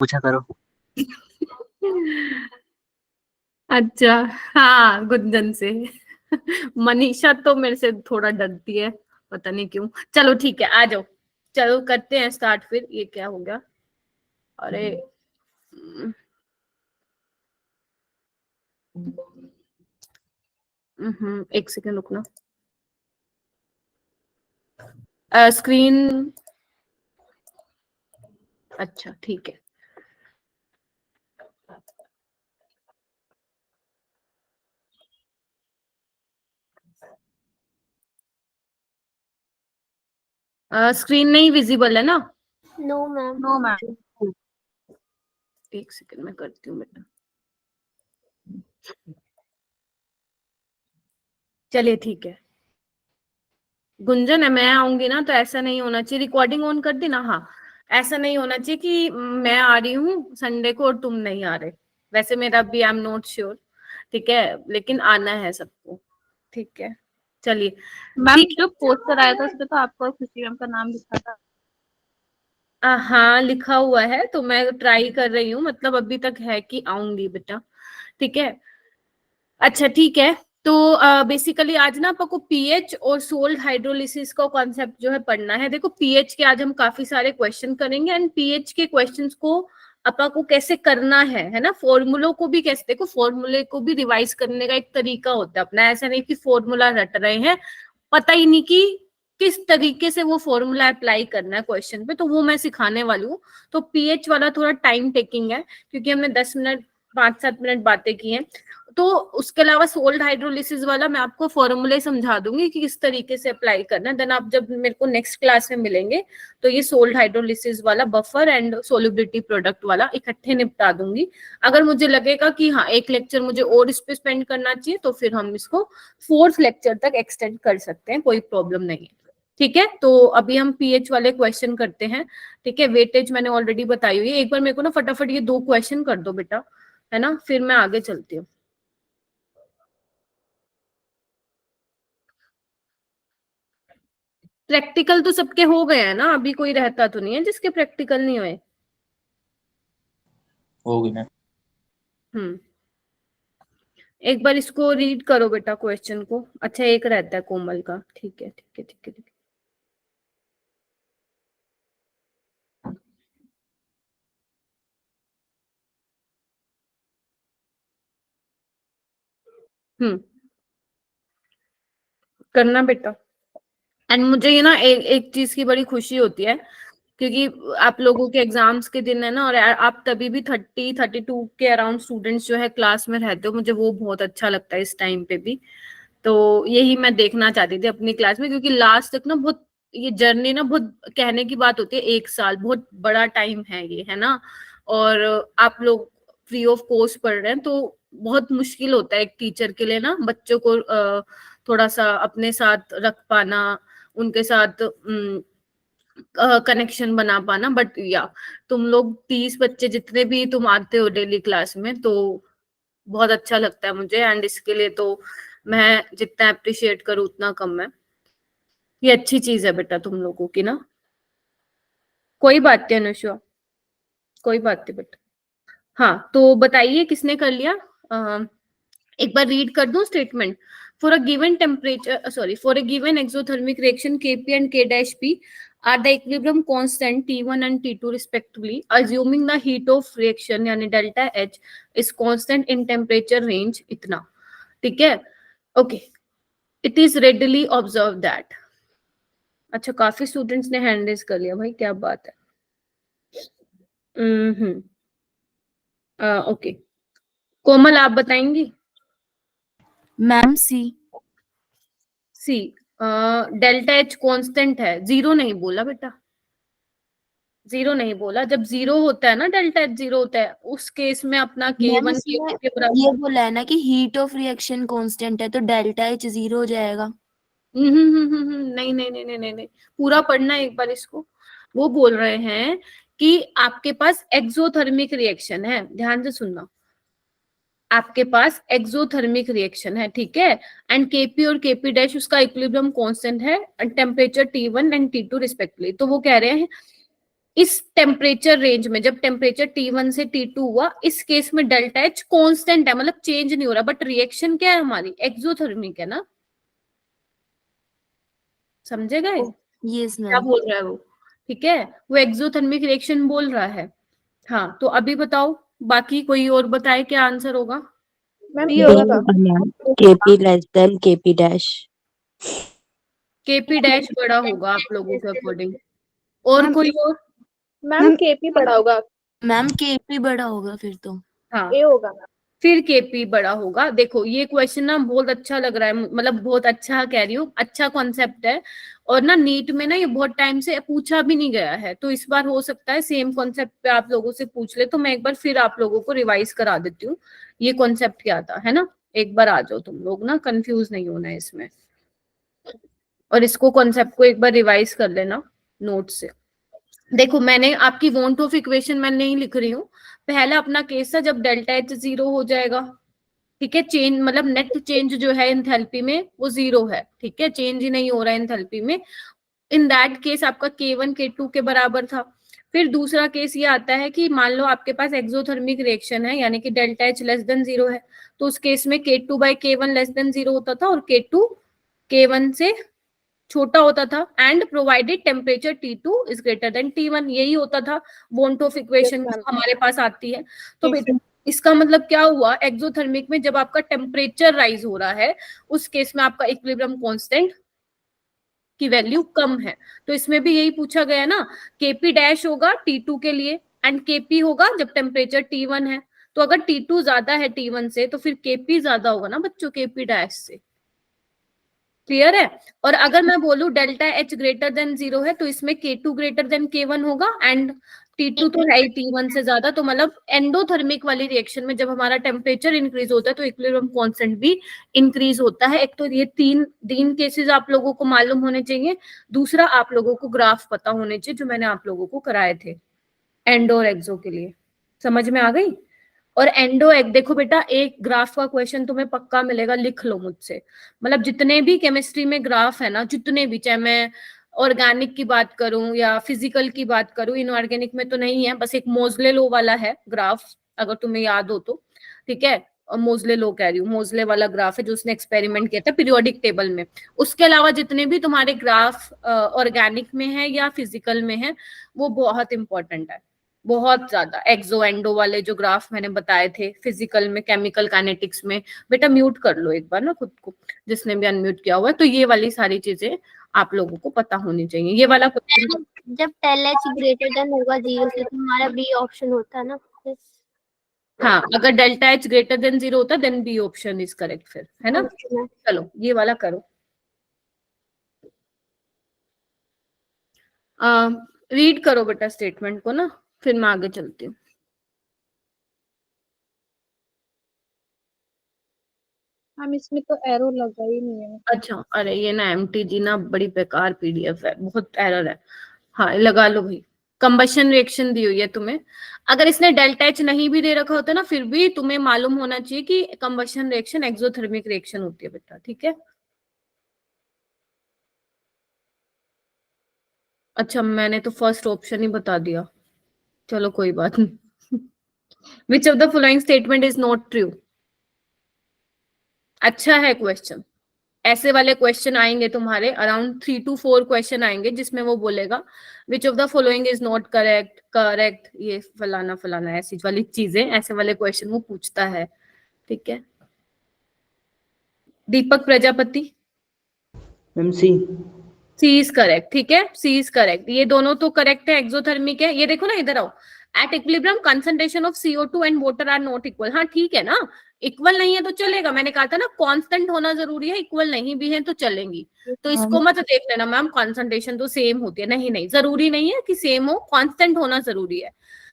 पूछा करो। अच्छा, हाँ, गुंजन से। मनीषा तो मेरे से थोड़ा डरती है, पता नहीं क्यों। चलो ठीक है, आ जाओ। चलो करते हैं स्टार्ट फिर। ये क्या हो गया? अरे एक सेकंड रुकना। स्क्रीन। अच्छा ठीक है। स्क्रीन नहीं विजिबल है ना? No ma'am. No ma'am. एक सेकंड में करती हूँ बेटा। चलिए ठीक है। गुंजन है, मैं आऊंगी ना तो ऐसा नहीं होना चाहिए। रिकॉर्डिंग ऑन कर दी ना? हाँ। ऐसा नहीं होना चाहिए कि मैं आ रही हूँ संडे को और तुम नहीं आ रहे। वैसे मेरा भी आई एम नॉट श्योर, ठीक है, लेकिन आना है सबको। ठीक है, चलिए। मैम जो पोस्टर आया था उसपे तो आपका और खुशी मैम का नाम लिखा था। हाँ लिखा हुआ है, तो मैं ट्राई कर रही हूँ, मतलब अभी तक है कि आऊंगी बेटा। ठीक है। अच्छा ठीक है। तो बेसिकली आज ना आपको पीएच और सोल्ट हाइड्रोलिसिस का कॉन्सेप्ट जो है पढ़ना है। देखो पीएच के आज हम काफी सारे क्वेश्चन करेंगे एंड पीएच के क्वेश्चंस को अपा को कैसे करना है ना, फॉर्मूलों को भी कैसे, देखो फॉर्मूले को भी रिवाइज करने का एक तरीका होता है अपना। ऐसा नहीं कि फॉर्मूला रट रहे हैं, पता ही नहीं कि किस तरीके से वो फॉर्मूला अप्लाई करना है क्वेश्चन पे, तो वो मैं सिखाने वाली हूँ। तो पीएच वाला थोड़ा टाइम टेकिंग है, क्योंकि हमने 10 मिनट 5-7 मिनट बातें की हैं। तो उसके अलावा सोल्ट हाइड्रोलिसिस वाला मैं आपको फॉर्मूले समझा दूंगी कि किस तरीके से अप्लाई करना है। देन आप जब मेरे को नेक्स्ट क्लास में मिलेंगे तो ये सोल्ट हाइड्रोलिसिस वाला, बफर एंड सोल्युबिलिटी प्रोडक्ट वाला इकट्ठे निपटा दूंगी। अगर मुझे लगेगा कि हाँ एक लेक्चर मुझे और इस पे स्पेंड करना चाहिए तो फिर हम इसको 4th लेक्चर तक एक्सटेंड कर सकते हैं, कोई प्रॉब्लम नहीं है। ठीक है, तो अभी हम पीएच वाले क्वेश्चन करते हैं। ठीक है, वेटेज मैंने ऑलरेडी बताई हुई है। एक बार मेरे को ना फटाफट ये 2 क्वेश्चन कर दो बेटा, है ना, फिर मैं आगे चलती हूँ। प्रैक्टिकल तो सबके हो गए हैं ना? अभी कोई रहता तो नहीं है जिसके प्रैक्टिकल नहीं हुए? हो गई मैम। एक बार इसको रीड करो बेटा क्वेश्चन को। अच्छा एक रहता है कोमल का। ठीक है ठीक है ठीक है ठीक है। करना बेटा। एंड मुझे ये ना एक चीज की बड़ी खुशी होती है, क्योंकि आप लोगों के एग्जाम्स के दिन है ना, और आप तभी भी 30-32 के अराउंड स्टूडेंट्स जो है क्लास में रहते हो, मुझे वो बहुत अच्छा लगता है इस टाइम पे भी। तो यही मैं देखना चाहती थी अपनी क्लास में, क्योंकि लास्ट तक ना बहुत ये जर्नी ना, बहुत कहने की बात होती है, 1 साल बहुत बड़ा टाइम है ये, है ना। और आप लोग फ्री ऑफ कॉस्ट पढ़ रहे हैं, तो बहुत मुश्किल होता है एक टीचर के लिए ना, बच्चों को थोड़ा सा अपने साथ रख पाना, उनके साथ कनेक्शन बना पाना। बट या तुम लोग 30 बच्चे जितने भी तुम आते हो डेली क्लास में, तो बहुत अच्छा लगता है मुझे। एंड इसके लिए तो मैं जितना अप्रिशिएट करूँ उतना कम है। ये अच्छी चीज है बेटा तुम लोगों की ना। कोई बात नहीं अनुष्का, कोई बात नहीं बेटा। हाँ तो बताइए किसने कर लिया? एक बार रीड कर दूं statement. For a given temperature, sorry, for a given exothermic reaction Kp and K-P are the equilibrium constant T1 and T2 respectively, assuming the heat of reaction यानी delta H is constant in temperature range इतना। ठीक है, okay. It is readily observe that. अच्छा काफी students ने hand raise कर लिया भाई, क्या बात है। हम्म ओके, कोमल आप बताएंगी? Ma'am C. सी। डेल्टा एच कांस्टेंट है, जीरो नहीं बोला बेटा, जीरो नहीं बोला। जब जीरो होता है ना, डेल्टा एच जीरो होता है, उस केस में अपना मैम K1 इसमें के ये बराबर। बोला है ना कि हीट ऑफ रिएक्शन कांस्टेंट है, तो डेल्टा एच जीरो हो जाएगा। नहीं नहीं नहीं नहीं नहीं नहीं, पूरा पढ़ना है एक बार इसको। वो बोल रहे हैं कि आपके पास एक्सोथर्मिक रिएक्शन है, ध्यान से सुनना। आपके पास एक्सोथर्मिक रिएक्शन है, ठीक है, एंड Kp और Kp डैश उसका इक्विलिब्रियम कांस्टेंट है, temperature T1 and T2 respectively. तो वो कह रहे हैं इस टेम्परेचर रेंज में जब टेम्परेचर T1 से T2 हुआ, इस केस में डेल्टा एच कांस्टेंट है, मतलब चेंज नहीं हो रहा, बट रिएक्शन क्या है हमारी, एक्सोथर्मिक है ना, समझे गए यस क्या मैम। बोल रहा है वो, ठीक है, वो एक्सोथर्मिक रिएक्शन बोल रहा है। हाँ, तो अभी बताओ, बाकी कोई और बताए क्या आंसर होगा। मैम ये होगा KP less than KP dash. KP dash बड़ा होगा आप लोगों के अकॉर्डिंग, और मैम, कोई और। मैम केपी बड़ा होगा, मैम केपी बड़ा होगा फिर तो। हाँ, ए होगा मैम। फिर केपी बड़ा होगा। देखो ये क्वेश्चन ना बहुत अच्छा लग रहा है, मतलब बहुत अच्छा कह रही हूँ, अच्छा कॉन्सेप्ट है, और ना नीट में ना ये बहुत टाइम से पूछा भी नहीं गया है, तो इस बार हो सकता है सेम कॉन्सेप्ट पे आप लोगों से पूछ ले, तो मैं एक बार फिर आप लोगों को रिवाइज करा देती हूँ ये कॉन्सेप्ट क्या था, है ना। एक बार आ जाओ तुम लोग ना, कंफ्यूज नहीं होना है इसमें, और इसको कॉन्सेप्ट को एक बार रिवाइज कर लेना नोट से। देखो मैंने आपकी वांट ऑफ इक्वेशन मैं नहीं लिख रही हूँ, पहला अपना केस था जब डेल्टा एच 0 हो जाएगा, ठीक है, चेंज मतलब नेट चेंज जो है एंथैल्पी में वो 0 है, ठीक है, चेंज ही नहीं हो रहा है एंथैल्पी में, इन दैट केस आपका K1 K2 के बराबर था। फिर दूसरा केस ये आता है कि मान लो आपके पास एक्सोथर्मिक रिएक्शन है, यानी कि डेल्टा एच लेस देन 0 है, तो उस केस में K2 by K1 less than 0 होता था, और K2 K1 से छोटा होता था, and provided temperature T2 is greater than T1, यही होता था वॉन्ट ऑफ इक्वेशन हमारे पास आती है। तो बेटा इसका मतलब क्या हुआ, एक्सोथर्मिक में जब आपका टेम्परेचर राइज हो रहा है, उस केस में आपका इक्विलिब्रियम कांस्टेंट की वैल्यू कम है, तो इसमें भी यही पूछा गया ना, केपी डैश होगा T2 के लिए, एंड केपी होगा जब टेम्परेचर T1 है, तो अगर T2 ज्यादा है T1 से, तो फिर केपी ज्यादा होगा ना बच्चों केपी डैश से, क्लियर है। और अगर मैं बोलूं डेल्टा एच ग्रेटर देन 0 है, तो इसमें K2 ग्रेटर देन K1 होगा, एंड T2 तो है ही T1 से ज्यादा, तो मतलब एंडोथर्मिक वाली रिएक्शन में जब हमारा टेम्परेचर इंक्रीज होता है तो इक्विलिब्रियम कांस्टेंट भी इंक्रीज होता है। एक तो ये तीन केसेस आप लोगों को मालूम होने चाहिए, दूसरा आप लोगों को ग्राफ पता होने चाहिए जो मैंने आप लोगों को कराए थे एंडो और एक्सो के लिए, समझ में आ गई। और एंडो एक देखो बेटा, एक ग्राफ का क्वेश्चन तुम्हें पक्का मिलेगा, लिख लो मुझसे, मतलब जितने भी केमिस्ट्री में ग्राफ है ना, जितने भी, चाहे मैं ऑर्गेनिक की बात करूं या फिजिकल की बात करूं, इनऑर्गेनिक में तो नहीं है, बस एक मोजले लो वाला है ग्राफ, अगर तुम्हें याद हो तो, ठीक है, और मोजले लो कह रही हूँ, मोजले वाला ग्राफ है जो उसने एक्सपेरिमेंट किया था पीरियोडिक टेबल में। उसके अलावा जितने भी तुम्हारे ग्राफ ऑर्गेनिक में है या फिजिकल में है, वो बहुत इंपॉर्टेंट है, बहुत ज्यादा। एक्सो एंडो वाले जो ग्राफ मैंने बताए थे फिजिकल में, केमिकल काइनेटिक्स में, बेटा म्यूट कर लो एक बार ना खुद को, जिसने भी अनम्यूट किया हुआ है। तो ये वाली सारी चीजें आप लोगों को पता होनी चाहिए। ये वाला क्वेश्चन जब टेल एच ग्रेटर देन होगा 0 से, तो हमारा बी ऑप्शन होता है ना। हाँ, अगर डेल्टा एच ग्रेटर देन 0 होता है then B option is correct, फिर है ना। चलो ये वाला करो, रीड करो बेटा स्टेटमेंट को ना, फिर मैं आगे चलती हूँ। हम इसमें तो एरो लगा ही नहीं है। अच्छा, अरे ये ना MTG ना बड़ी बेकार PDF है, बहुत एरर है। हाँ लगा लो भाई, कंबशन रिएक्शन दी हुई है तुम्हें, अगर इसने डेल्टा एच नहीं भी दे रखा होता ना, फिर भी तुम्हें मालूम होना चाहिए कि कंबशन रिएक्शन एक्सोथर्मिक रिएक्शन होती है बेटा, ठीक है। अच्छा मैंने तो फर्स्ट ऑप्शन ही बता दिया, चलो कोई बात नहीं। Which of the following statement is not true. अच्छा है क्वेश्चन, ऐसे वाले क्वेश्चन आएंगे तुम्हारे, अराउंड 3 to 4 क्वेश्चन आएंगे जिसमें वो बोलेगा which of the following is not correct, correct, ये फलाना फलाना, ऐसी वाली चीजें, ऐसे वाले क्वेश्चन वो पूछता है, ठीक है। Deepak Prajapati, ma'am C. C is correct, ठीक है, सी इज करेक्ट, ये दोनों तो करेक्ट है, एक्सोथर्मिक है। ये देखो ना, इधर आओ, at equilibrium concentration of CO2 and water are not equal. हाँ ठीक है ना, इक्वल नहीं है तो चलेगा, मैंने कहा था ना कांस्टेंट होना जरूरी है, इक्वल नहीं भी है तो चलेंगी। तो इसको मत देख लेना मैम कंसंट्रेशन तो सेम होती है, नहीं नहीं, जरूरी नहीं है कि सेम हो, कांस्टेंट होना जरूरी है,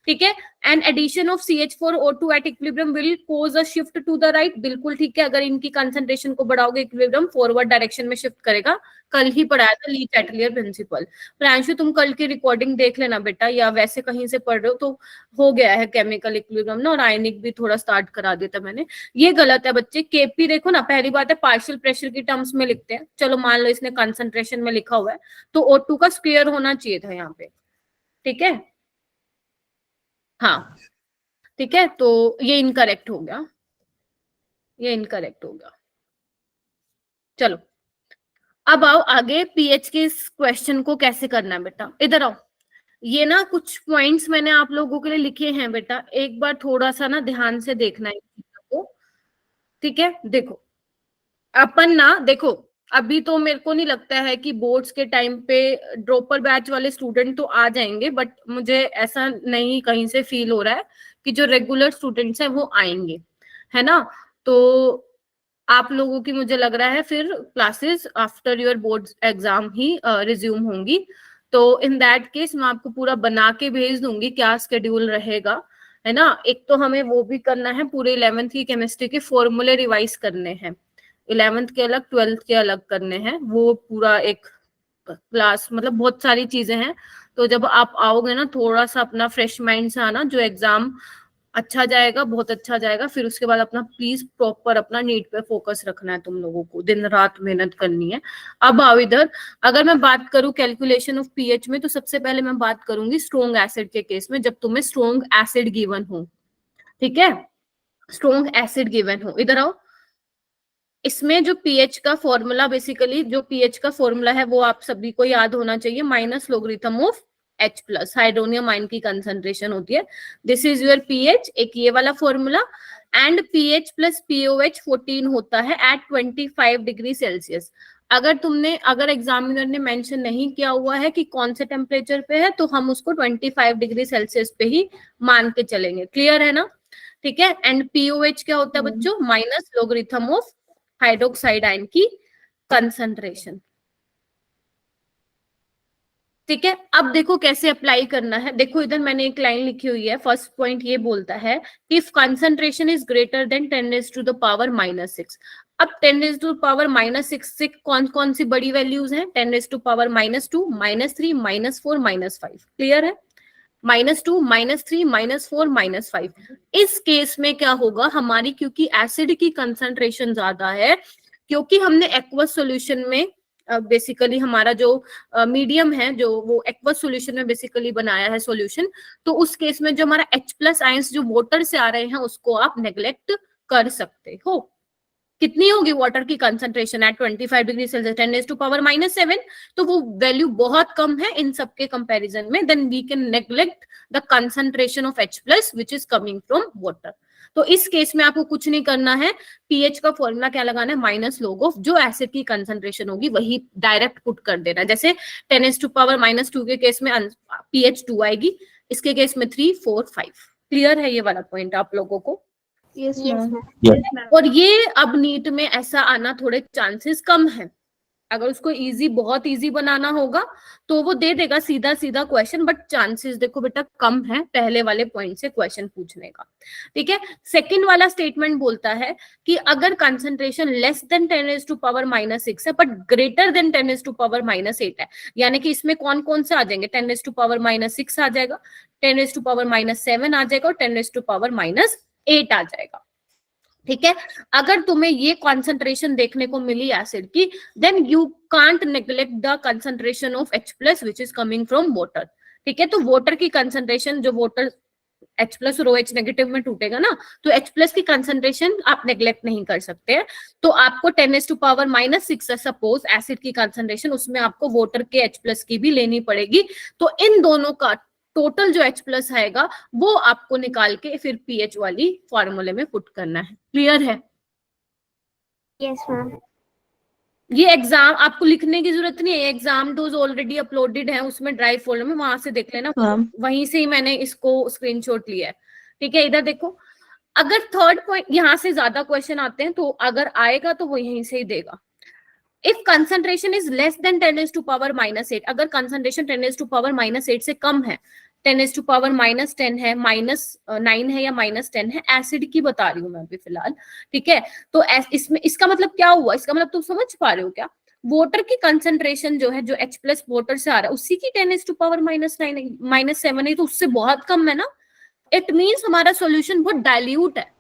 ठीक है। And addition of CH4O2 at equilibrium will cause a shift to the right, बिल्कुल ठीक है, अगर इनकी कंसंट्रेशन को बढ़ाओगे इक्विलिब्रियम फॉरवर्ड डायरेक्शन में शिफ्ट करेगा, कल ही पढ़ाया था ली चैटलियर प्रिंसिपल। प्रांशु तुम कल की रिकॉर्डिंग देख लेना बेटा, या वैसे कहीं से पढ़ रहे हो तो हो गया है केमिकल इक्विलिब्रियम ना, और आयनिक भी थोड़ा स्टार्ट करा दिया था मैंने। ये गलत है बच्चे, केपी देखो ना, पहली बात है पार्शियल प्रेशर की टर्म्स में लिखते हैं, चलो मान लो इसने कंसंट्रेशन में लिखा हुआ है तो O2 का स्क्वायर होना चाहिए था यहाँ पे, ठीक है, हाँ ठीक है, तो ये इनकरेक्ट हो गया, ये इनकरेक्ट हो गया। चलो अब आओ आगे, पीएच के इस क्वेश्चन को कैसे करना है बेटा, इधर आओ। ये ना कुछ पॉइंट्स मैंने आप लोगों के लिए लिखे हैं बेटा, एक बार थोड़ा सा ना ध्यान से देखना है इन चीजों को, ठीक है। देखो अपन ना, देखो अभी तो मेरे को नहीं लगता है कि बोर्ड्स के टाइम पे ड्रॉपर बैच वाले स्टूडेंट तो आ जाएंगे, बट मुझे ऐसा नहीं कहीं से फील हो रहा है कि जो रेगुलर स्टूडेंट्स हैं वो आएंगे, है ना। तो आप लोगों की मुझे लग रहा है फिर classes after your board exam he resume होंगी। तो इन दैट केस मैं आपको पूरा बना के भेज दूंगी क्या शेड्यूल रहेगा, है ना। एक तो हमें वो भी करना है, पूरे 11th की केमिस्ट्री के फॉर्मूले रिवाइज करने हैं, 11th के अलग 12th के अलग करने हैं, वो पूरा एक क्लास, मतलब बहुत सारी चीजें हैं। तो जब आप आओगे ना, थोड़ा सा अपना फ्रेश माइंड से आना, जो एग्जाम अच्छा जाएगा, बहुत अच्छा जाएगा। फिर उसके बाद अपना प्लीज प्रॉपर अपना नीट पे फोकस रखना है, तुम लोगों को दिन रात मेहनत करनी है। अब आओ इधर, अगर मैं बात करूं कैलकुलेशन ऑफ पीएच में, तो सबसे पहले मैं बात करूंगी स्ट्रॉन्ग एसिड के केस में, जब तुम्हें स्ट्रॉन्ग एसिड गिवन हो, ठीक है, स्ट्रॉन्ग एसिड गिवन हो। इधर आओ, इसमें जो पीएच का फॉर्मूला, बेसिकली जो पीएच का फॉर्मूला है वो आप सभी को याद होना चाहिए, minus logarithm of H plus, hydronium ion की कंसंट्रेशन होती है, दिस इज योर पीएच, एक ये वाला formula. And pH plus pOH 14 होता है एट 25 डिग्री सेल्सियस। अगर एग्जामिनर ने मेंशन नहीं किया हुआ है कि कौन से टेम्परेचर पे है, तो हम उसको 25 डिग्री सेल्सियस पे ही मान के चलेंगे, क्लियर है ना, ठीक है। एंड पीओएच क्या होता है बच्चों, minus logarithm of hydroxide ion की कंसंट्रेशन, ठीक है। अब देखो कैसे अप्लाई करना है, देखो इधर मैंने एक लाइन लिखी हुई है, फर्स्ट पॉइंट ये बोलता है if concentration is greater than 10⁻⁻⁶। अब 10⁻⁻⁶ से कौन कौन सी बड़ी वैल्यूज हैं, 10⁻2, -2, -3, -4, -5, क्लियर है, -2, -3, -4, -5। इस केस में क्या होगा हमारी, क्योंकि एसिड की कंसंट्रेशन ज्यादा है, क्योंकि हमने एक्वस सॉल्यूशन में बेसिकली हमारा जो मीडियम है, जो वो एक्वस सॉल्यूशन में बेसिकली बनाया है सॉल्यूशन, तो उस केस में जो हमारा H+ आयंस जो वाटर से आ रहे हैं उसको आप नेग्लेक्ट कर सकते हो। कितनी होगी वाटर की कंसंट्रेशन एट 25 डिग्री सेल्सियस, 10⁻⁻⁷, तो वो वैल्यू बहुत कम है इन सबके कंपैरिजन में, then we can neglect the concentration of H+ which is coming from water. तो इस केस में आपको कुछ नहीं करना है, पीएच का फॉर्मूला क्या लगाना है, माइनस लोग ऑफ जो एसिड की कंसंट्रेशन होगी वही डायरेक्ट पुट कर देना। जैसे 10⁻⁻2 के केस में पीएच 2 आएगी, इसके केस में 3, 4, 5, क्लियर है ये वाला पॉइंट आप लोगों को। Yes ma'am. और ये अब नीट में ऐसा आना थोड़े चांसेस कम है, अगर उसको इजी, बहुत इजी बनाना होगा तो वो दे देगा सीधा सीधा क्वेश्चन, बट चांसेस देखो बेटा कम है पहले वाले पॉइंट से क्वेश्चन पूछने का, ठीक है। सेकंड वाला स्टेटमेंट बोलता है कि अगर कंसंट्रेशन लेस देन 10⁻⁻⁶ है बट ग्रेटर देन 10⁻⁻8 है, यानी कि इसमें कौन कौन से आ जाएंगे, 10⁻⁻6 आ जाएगा, 10⁻⁻7 आ जाएगा और 10⁻⁻8 आ जाएगा, ठीक है। अगर तुम्हें ये कॉन्सेंट्रेशन देखने को मिली एसिड की, then you can't neglect the concentration of H+ which is coming from water, ठीक है। तो वाटर की कंसंट्रेशन, जो वाटर H+ और OH नेगेटिव में टूटेगा ना, तो H+ की कंसंट्रेशन आप नेग्लेक्ट नहीं कर सकते हैं। तो आपको 10⁻⁻6 सपोज एसिड की कंसंट्रेशन, उसमें आपको वाटर के H+ की भी लेनी पड़ेगी, तो इन दोनों का टोटल जो H+ आएगा वो आपको निकाल के फिर पीएच वाली फॉर्मूले में पुट करना है, क्लियर है। Yes ma'am. ये एग्जाम आपको लिखने की जरूरत नहीं है, एग्जाम डोज ऑलरेडी अपलोडेड है उसमें ड्राइव फोल्डर में, वहां से देख लेना, वहीं से ही मैंने इसको स्क्रीनशॉट लिया है, ठीक है। इधर देखो, अगर थर्ड पॉइंट, यहाँ से ज्यादा क्वेश्चन आते हैं तो अगर आएगा तो वो यहीं से ही देगा। If concentration is less than 10⁻⁻8, अगर कंसंट्रेशन 10⁻⁻8 से कम है, 10⁻⁻10 है, -9 है या -10 है, एसिड की बता रही हूँ मैं अभी फिलहाल, ठीक है। तो इसमें इसका मतलब क्या हुआ, इसका मतलब तुम समझ पा रहे हो क्या, वाटर की कंसंट्रेशन जो है, जो H+ वाटर से आ रहा है उसी की 10⁻⁻9 -7 है, तो उससे बहुत कम है ना, इट मीन्स हमारा सॉल्यूशन बहुत डाइल्यूट है,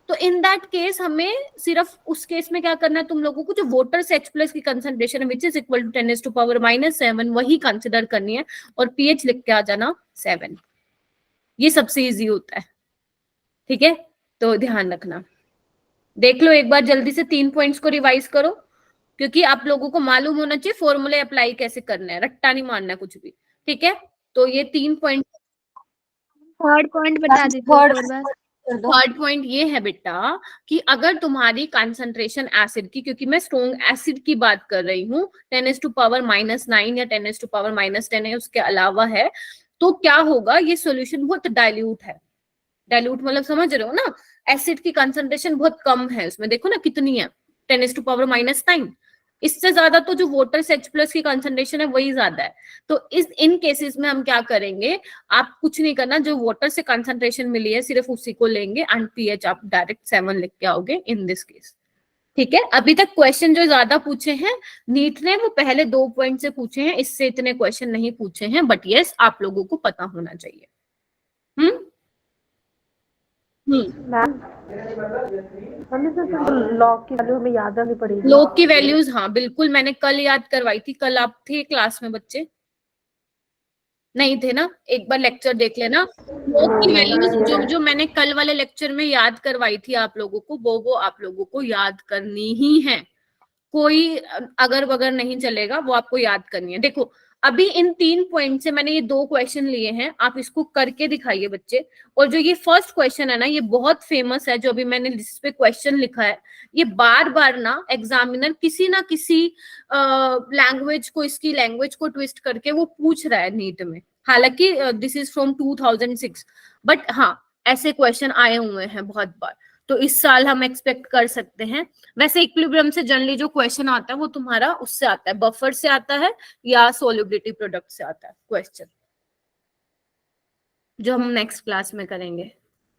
तो इन दैट केस हमें सिर्फ उस केस में क्या करना है तुम लोगों को, जो वाटर से H प्लस की कंसंट्रेशन है विच इज इक्वल टू 10⁻⁻7 वही कंसिडर करनी है और पीएच लिख के आ जाना 7। ये सबसे इजी होता है, ठीक है, तो ध्यान रखना। देख लो एक बार जल्दी से 3 पॉइंट्स को रिवाइज करो, क्योंकि आप लोगों को मालूम होना चाहिए फॉर्मूले अप्लाई कैसे करना है, रट्टा नहीं मारना है कुछ भी, ठीक है। तो ये 3 पॉइंट। थर्ड पॉइंट बता दीजिए एक और बार। थर्ड पॉइंट ये है बेटा कि अगर तुम्हारी कंसंट्रेशन एसिड की, क्योंकि मैं स्ट्रॉन्ग एसिड की बात कर रही हूँ, 10⁻⁻9 या 10⁻10 है, उसके अलावा है, तो क्या होगा, ये सॉल्यूशन बहुत डाइल्यूट है। डाइल्यूट मतलब समझ रहे हो ना, एसिड की कंसंट्रेशन बहुत कम है उसमें, देखो ना कितनी है, 10⁻⁻9। इससे ज्यादा तो जो वाटर से H प्लस की कंसंट्रेशन है वही ज्यादा है। तो इन केसेस में हम क्या करेंगे, आप कुछ नहीं करना, जो वाटर से कंसंट्रेशन मिली है सिर्फ उसी को लेंगे एंड पीएच आप डायरेक्ट 7 लिख के आओगे इन दिस केस, ठीक है। अभी तक क्वेश्चन जो ज्यादा पूछे हैं नीट ने वो पहले 2 पॉइंट से पूछे हैं, इससे इतने क्वेश्चन नहीं पूछे हैं, बट यस आप लोगों को पता होना चाहिए। लॉग की वैल्यू हमें याद रखनी पड़ेगी। लॉग की वैल्यूज, हाँ बिल्कुल, मैंने कल याद करवाई थी। कल आप थे क्लास में, बच्चे नहीं थे ना, एक बार लेक्चर देख लेना। लॉग की वैल्यूज जो मैंने कल वाले लेक्चर में याद करवाई थी आप लोगों को, वो आप लोगों को याद करनी ही है, कोई अगर वगर नहीं चलेगा, वो आपको याद करनी है। देखो अभी इन 3 पॉइंट से मैंने ये 2 क्वेश्चन लिए हैं, आप इसको करके दिखाइए बच्चे। और जो ये फर्स्ट क्वेश्चन है ना, ये बहुत फेमस है, जो अभी मैंने लिस्ट पे क्वेश्चन लिखा है, ये बार बार ना एग्जामिनर किसी ना किसी लैंग्वेज को, इसकी लैंग्वेज को ट्विस्ट करके वो पूछ रहा है नीट में। हालांकि दिस इज फ्रॉम 2006, बट हाँ ऐसे क्वेश्चन आए हुए हैं बहुत बार, तो इस साल हम एक्सपेक्ट कर सकते हैं। वैसे इक्विलिब्रियम से जनरली जो क्वेश्चन आता है वो तुम्हारा उससे आता है, बफर से आता है या सोल्युबिलिटी प्रोडक्ट से आता है क्वेश्चन, जो हम नेक्स्ट क्लास में करेंगे,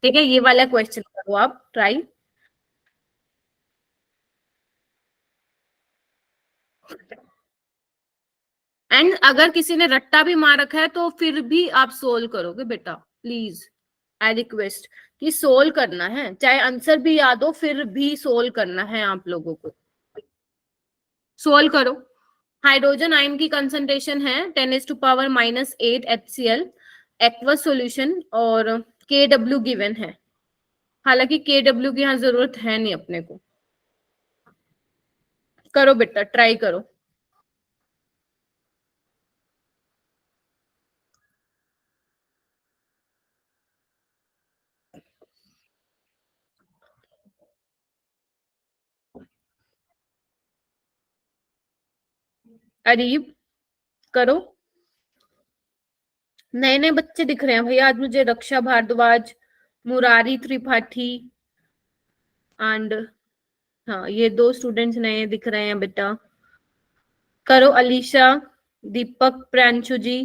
ठीक है। ये वाला क्वेश्चन करो आप ट्राई। एंड अगर किसी ने रट्टा भी मार रखा है तो फिर भी आप सोल्व करोगे बेटा, प्लीज आई रिक्वेस्ट कि सोल्व करना है, चाहे आंसर भी याद हो फिर भी सोल्व करना है आप लोगों को। सोल्व करो। हाइड्रोजन आयन की कंसंट्रेशन है 10⁻⁻8 HCl एक्वस सॉल्यूशन, और KW गिवन है। हालांकि KW की यहाँ जरूरत है नहीं अपने को। करो बेटा, ट्राई करो। अरीब करो। नए नए बच्चे दिख रहे हैं भैया आज मुझे, रक्षा भारद्वाज, मुरारी त्रिपाठी एंड हाँ ये 2 स्टूडेंट्स नए दिख रहे हैं बेटा। करो अलीशा, दीपक, प्रांशु जी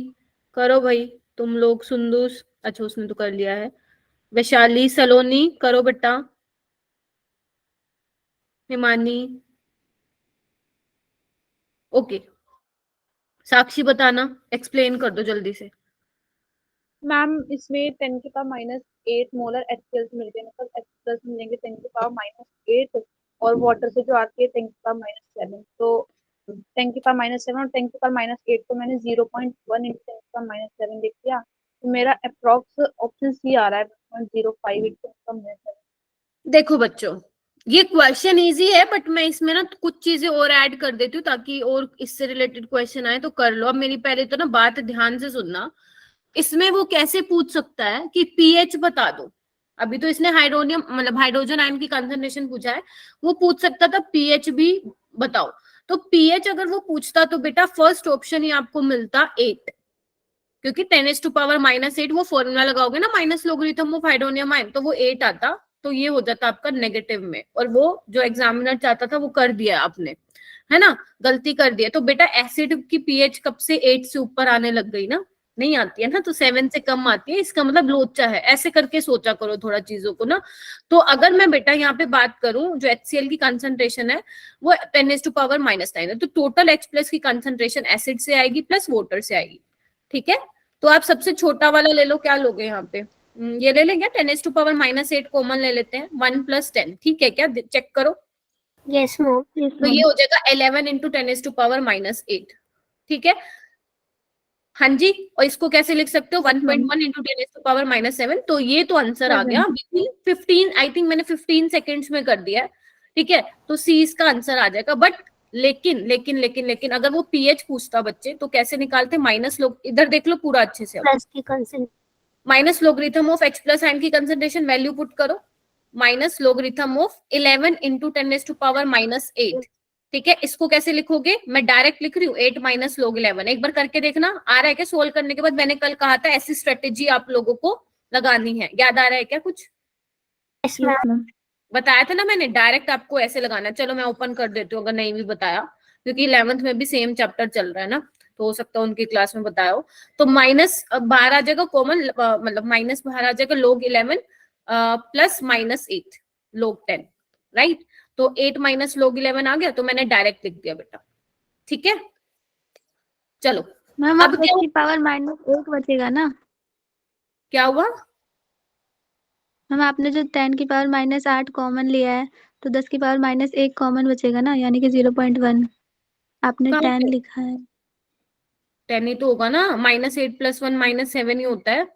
करो भाई, तुम लोग, सुंदुस, अच्छा उसने तो कर लिया है, वैशाली, सलोनी करो बेटा, हिमानी, ओके। साक्षी बताना, एक्सप्लेन कर दो जल्दी से। मैम इसमें 10⁻⁻8 मोलर HCl से मिलते हैं, मतलब H+ मिलेंगे 10⁻⁻8, और वाटर से जो आती है 10⁻⁻7। तो 10⁻⁻7 और 10⁻⁻8 को मैंने 0.1 into 10⁻⁻7 लिख दिया, तो मेरा अप्रॉक्स ऑप्शन सी आ रहा है 0.05 into 10⁻⁻7। देखो बच्चों ये क्वेश्चन इजी है, बट मैं इसमें ना कुछ चीजें और ऐड कर देती हूँ ताकि और इससे रिलेटेड क्वेश्चन आए, तो कर लो। अब मेरी पहले तो ना बात ध्यान से सुनना, इसमें वो कैसे पूछ सकता है कि पीएच बता दो। अभी तो इसने हाइड्रोनियम मतलब हाइड्रोजन आयन की कंसंट्रेशन पूछा है, वो पूछ सकता था पीएच भी बताओ। तो पीएच अगर वो पूछता तो बेटा फर्स्ट ऑप्शन ही आपको मिलता 8, क्योंकि 10⁻⁻8 वो फॉर्मूला लगाओगे ना minus logarithm of hydronium ion, तो वो 8 आता, तो ये हो जाता आपका नेगेटिव में। और वो जो एग्जामिनर चाहता था वो कर दिया आपने, है ना, गलती कर दिया। तो बेटा एसिड की पीएच कब से 8 से ऊपर आने लग गई ना, नहीं आती है ना, तो 7 से कम आती है, इसका मतलब लोचा है। ऐसे करके सोचा करो थोड़ा चीजों को ना। तो अगर मैं बेटा यहाँ पे बात करूं, जो HCl की कंसंट्रेशन है वो 10⁻⁻9 है, तो टोटल H+ की कंसंट्रेशन एसिड से आएगी प्लस वाटर से आएगी, ठीक है। तो आप सबसे छोटा वाला ले लो, क्या लोगे यहाँ पे, ये ले लेंगे 10⁻⁻8 कॉमन ले लेते हैं, 1 + 10, ठीक है क्या? चेक करो। Yes ma'am. तो ये हो जाएगा 11 × 10⁻⁸, ठीक है। हाँ जी, और इसको कैसे लिख सकते हो? 1.1 × 10⁻⁷। तो ये तो आंसर आ गया। 15 आई थिंक मैंने 15 सेकेंड्स में कर दिया है, ठीक है। तो सी इसका आंसर आ जाएगा। बट लेकिन अगर वो पीएच पूछता बच्चे तो कैसे निकालते? माइनस लोग, इधर देख लो पूरा अच्छे से, प्लस की consent minus logarithm of H + ion की कंसंट्रेशन वैल्यू पुट करो, माइनस लोगरिथम ऑफ 11 × 10⁻⁸, ठीक है। इसको कैसे लिखोगे? मैं डायरेक्ट लिख रही हूँ 8 - log 11। एक बार करके देखना, आ रहा है क्या? सोल्व करने के बाद मैंने कल कहा था ऐसी स्ट्रेटेजी आप लोगों को लगानी है, याद आ रहा है क्या कुछ? Yes ma'am. बताया था ना मैंने, डायरेक्ट आपको ऐसे लगाना है। चलो मैं ओपन कर देती हूँ अगर नहीं भी बताया, क्योंकि 11th में भी सेम चैप्टर चल रहा है ना, तो हो सकता है उनकी क्लास में बताया हो। तो माइनस बाहर आ जाएगा कॉमन, मतलब माइनस बाहर आ जाएगा, log 11 प्लस -8 log 10, राइट। तो 8 - log 11 आ गया, तो मैंने डायरेक्ट लिख दिया बेटा, ठीक है। चलो मैम अब अब 10 की पावर -1 बचेगा ना? क्या हुआ? मैम आपने जो 10 की पावर -8 कॉमन लिया है, तो 10 की पावर -1 कॉमन बचेगा ना, यानी कि 0.1। आपने कहाँ 10 पे? लिखा है। 10 ही तो होगा ना, -8 + 1 -7 ही होता है।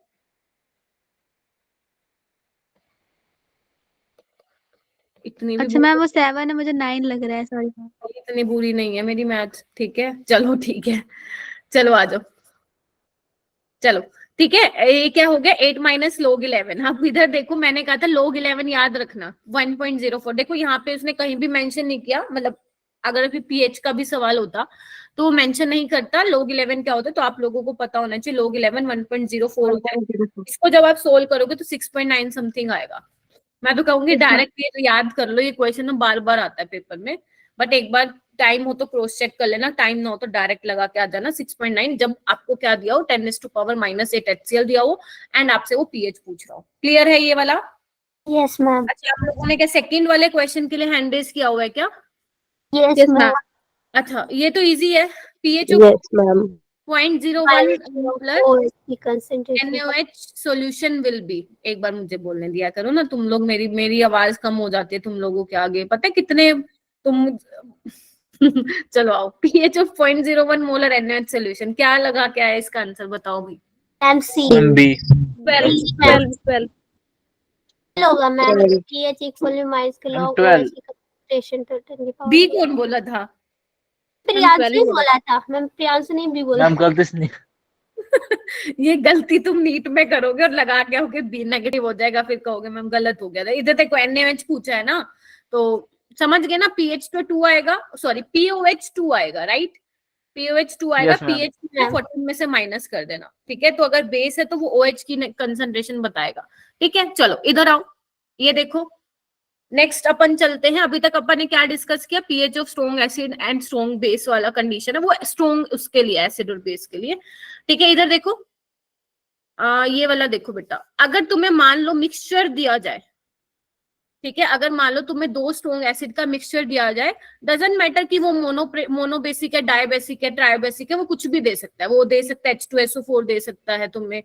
इतनी भी अच्छा मैम वो 7 है, मुझे 9 लग रहा है, सॉरी। इतनी बुरी नहीं है मेरी मैथ, ठीक है। चलो ठीक है, चलो आ जाओ, चलो ठीक है। ये क्या हो गया? 8 - log 11। अब इधर देखो, मैंने कहा था log 11 याद रखना 1.04। देखो यहाँ पे उसने कहीं भी मेंशन नहीं किया, मतलब अगर फिर पीएच का भी सवाल होता तो मेंशन नहीं करता log 11 क्या होता है, तो आप लोगों को पता होना चाहिए log 11 1.04 होता है। इसको जब आप सोल्व करोगे तो 6.9 समथिंग आएगा। मैं तो कहूंगी डायरेक्ट ये तो याद कर लो, ये क्वेश्चन ना बार बार आता है पेपर में, बट एक बार टाइम हो तो क्रॉस चेक कर लेना, टाइम ना हो तो डायरेक्ट लगा के आ जाना 6.9, जब आपको क्या दिया हो 10⁻⁻8 HCl दिया हो एंड आपसे वो पीएच पूछ रहा हो। क्लियर है ये वाला? Yes ma'am. अच्छा, आप लोगों ने क्या सेकंड वाले क्वेश्चन के लिए हैंड रेज किया हुआ है क्या? Yes ma'am. अच्छा, ये तो इजी है। PH of Yes, ma'am. 0.01 molar OH की concentration NaOH solution will be. एक बार मुझे बोलने दिया करो ना, तुम लोग, मेरी आवाज कम हो जाती है तुम लोगों के आगे, पता है कितने तुम चलो आओ। pH of 0.01 molar NaOH solution क्या लगा, क्या है इसका आंसर बताओ भाई। MC बी 12 होगा ma'am. 12. pH equal to minus के log 12 OH की कंसेंट्रेशन तो 10 की पावर बी कौन बोला था? प्रियांशु ने बोला था मैम, प्रियांशु ने भी बोला मैम गलती से नहीं। ये गलती तुम नीट में करोगे और लगा के आओगे बी नेगेटिव हो जाएगा, फिर कहोगे मैम गलत हो गया था। इधर देखो NaOH पूछा है ना, तो समझ गए ना, pH तो 2 आएगा, सॉरी POH 2 आएगा, राइट। POH 2 आएगा, Yes, ma'am. pH को 14 में से माइनस कर देना, ठीक है। तो अगर बेस है तो वो OH की कंसंट्रेशन बताएगा, ठीक है। चलो इधर आओ, ये देखो नेक्स्ट अपन चलते हैं। अभी तक अपन ने क्या डिस्कस किया? PH of strong acid and strong base वाला कंडीशन है, वो स्ट्रॉन्ग उसके लिए, एसिड और बेस के लिए, ठीक है। इधर देखो ये वाला देखो बेटा, अगर तुम्हें मान लो मिक्सचर दिया जाए, ठीक है, अगर मान लो तुम्हें 2 स्ट्रॉन्ग एसिड का मिक्सचर दिया जाए, डजंट मैटर कि वो मोनोबेसिक है, डायबेसिक है, ट्रायोबेसिक है, वो कुछ भी दे सकता है। वो दे सकता है H2SO4 दे सकता है, तुम्हें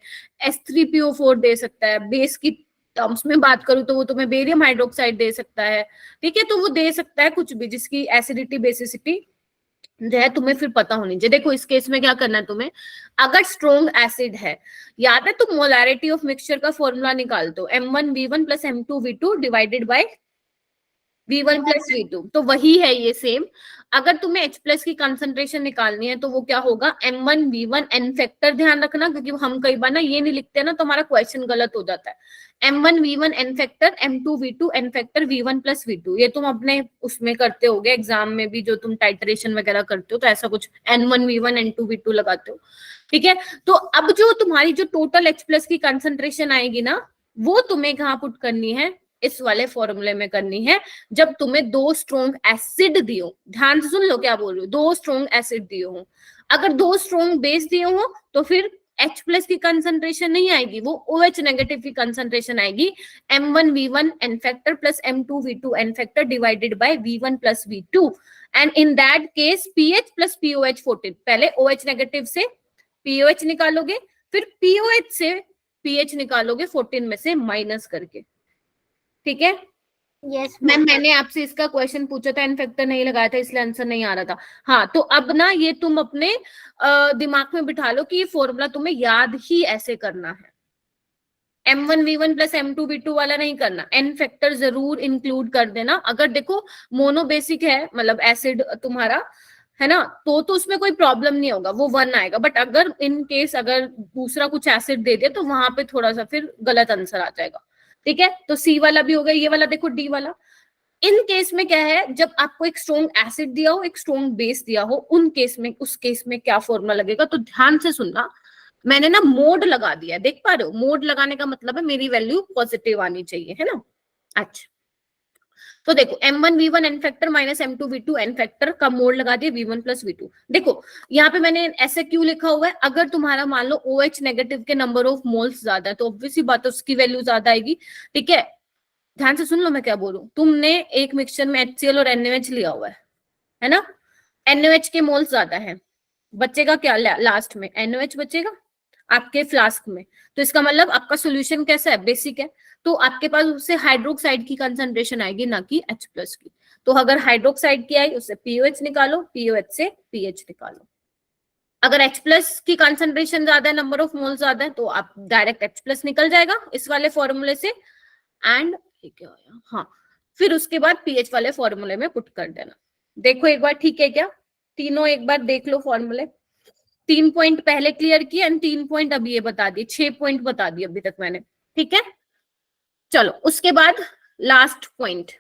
S3PO4 दे सकता है, बेस की टर्म्स में बात करूं तो वो तुम्हें बेरियम हाइड्रोक्साइड दे सकता है, ठीक है। तो वो दे सकता है कुछ भी जिसकी एसिडिटी बेसिसिटी जो है तुम्हें फिर पता होनी चाहिए। देखो इस केस में क्या करना है तुम्हें, अगर स्ट्रॉन्ग एसिड है, याद है तुम मोलैरिटी ऑफ मिक्सचर का फॉर्मूला निकालते हो, M1V1 + M2V2 divided by V1 + V2, तो वही है ये सेम। अगर तुम्हें H+ की कंसंट्रेशन निकालनी है तो वो क्या होगा, M1V1 N फैक्टर, ध्यान रखना क्योंकि हम कई बार ना ये नहीं लिखते ना तो हमारा क्वेश्चन गलत हो जाता है। M1V1 N factor, M2V2 N factor, V1 + V2, ये तुम अपने उसमें करते होगे एग्जाम में भी, जो तुम टाइट्रेशन वगैरह करते हो तो ऐसा कुछ N1V1 N2V2 लगाते हो, ठीक है। तो अब जो तुम्हारी जो टोटल H+ की कंसंट्रेशन आएगी ना, वो तुम्हें कहाँ पुट करनी है, इस वाले फॉर्मूले में करनी है। जब तुम्हें 2 स्ट्रॉन्ग एसिड दियो, ध्यान से सुन लो क्या बोल रही हूँ, 2 स्ट्रॉन्ग एसिड दिए हो, अगर 2 स्ट्रॉन्ग बेस दिए हो तो फिर H+ की कंसंट्रेशन नहीं आएगी, वो OH नेगेटिव की कंसंट्रेशन आएगी, M1V1 N factor + M2V2 N factor divided by V1 + V2, and in that case pH + POH 14। पहले OH नेगेटिव से POH निकालोगे, फिर POH से पीएच निकालोगे 14 में से माइनस करके, ठीक है। यस मैम मैंने आपसे इसका क्वेश्चन पूछा था, एन फैक्टर नहीं लगाया था इसलिए आंसर नहीं आ रहा था। हाँ, तो अब ना ये तुम अपने दिमाग में बिठा लो कि ये फॉर्मूला तुम्हें याद ही ऐसे करना है। M1V1 प्लस M2V2 वाला नहीं करना, एन फैक्टर जरूर इंक्लूड कर देना। अगर देखो मोनोबेसिक है, मतलब एसिड तुम्हारा है ना, तो उसमें कोई प्रॉब्लम नहीं होगा, वो 1 आएगा। बट अगर इन केस अगर दूसरा कुछ एसिड दे दे तो वहां पे थोड़ा सा फिर गलत आंसर आ जाएगा, ठीक है। तो सी वाला भी हो गया, ये वाला देखो डी वाला। इन केस में क्या है, जब आपको एक स्ट्रॉन्ग एसिड दिया हो, एक स्ट्रॉन्ग बेस दिया हो, उन केस में, उस केस में क्या फॉर्मूला लगेगा, तो ध्यान से सुनना। मैंने ना मोड लगा दिया, देख पा रहे हो, मोड लगाने का मतलब है मेरी वैल्यू पॉजिटिव आनी चाहिए, है ना। अच्छा, तो देखो M1V1 N factor minus M2V2 n factor का मोड लगा दिया V1 प्लस V2। देखो यहाँ पे मैंने ऐसे क्यों लिखा हुआ है, अगर तुम्हारा मान लो OH नेगेटिव के नंबर ऑफ मोल्स ज्यादा है तो ऑब्वियसली बात है उसकी वैल्यू ज्यादा आएगी, ठीक है। ध्यान से सुन लो मैं क्या बोल रहा हूँ। तुमने एक मिक्सचर में HCl और NaOH लिया हुआ है ना, NaOH के मोल्स ज्यादा है, बचेगा क्या लास्ट में, NaOH बचेगा आपके फ्लास्क में। तो इसका मतलब आपका सोल्यूशन कैसा है, बेसिक है, तो आपके पास उससे हाइड्रोक्साइड की कंसंट्रेशन आएगी, ना कि H प्लस की। तो अगर हाइड्रोक्साइड की आई उससे POH निकालो, POH से PH निकालो। अगर H प्लस की कंसंट्रेशन ज्यादा है, नंबर ऑफ मोल ज्यादा है, तो आप डायरेक्ट H प्लस निकल जाएगा इस वाले फॉर्मूले से। एंड क्या आया, हाँ, फिर उसके बाद पीएच वाले फॉर्मूले में पुट कर देना। देखो एक बार, ठीक है क्या, तीनों एक बार देख लो फॉर्मूले। 3 पॉइंट पहले क्लियर किए एंड 3 पॉइंट अभी ये बता दिए, 6 पॉइंट बता दिए अभी तक मैंने, ठीक है। चलो उसके बाद लास्ट पॉइंट,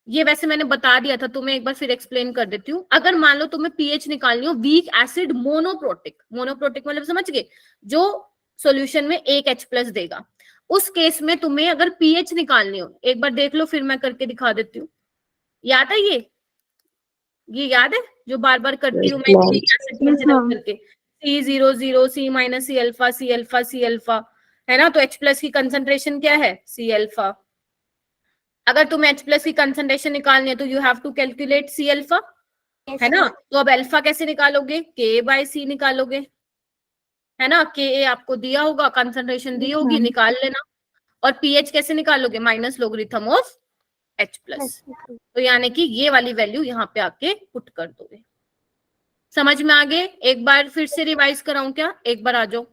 ये वैसे मैंने बता दिया था, तुम्हें एक बार फिर एक्सप्लेन कर देती हूँ। अगर मान लो तुम्हें पीएच निकालनी हो वीक एसिड मोनोप्रोटिक, मोनोप्रोटिक मतलब समझ गए, जो सॉल्यूशन में एक H प्लस देगा, उस केस में तुम्हें अगर पीएच निकालनी हो, एक बार देख लो फिर मैं करके दिखा देती हूँ। याद है ये याद है जो बार बार करती हूँ मैं करके, C00 C minus C alpha C alpha C alpha, है ना। तो H प्लस की कंसंट्रेशन क्या है, C अल्फा। अगर तुम्हें H प्लस की कंसंट्रेशन निकालनी है तो you have to calculate C alpha, है ना। तो अब अल्फा कैसे निकालोगे, Ka/C निकालोगे, है ना। Ka आपको दिया होगा, कंसंट्रेशन दी होगी, निकाल लेना। और पीएच कैसे निकालोगे, minus logarithm of H plus. तो यानी कि ये वाली वैल्यू यहाँ पे आके पुट कर दोगे। समझ में आ गए, एक बार फिर से रिवाइज कराऊं क्या, एक बार आ जाओ,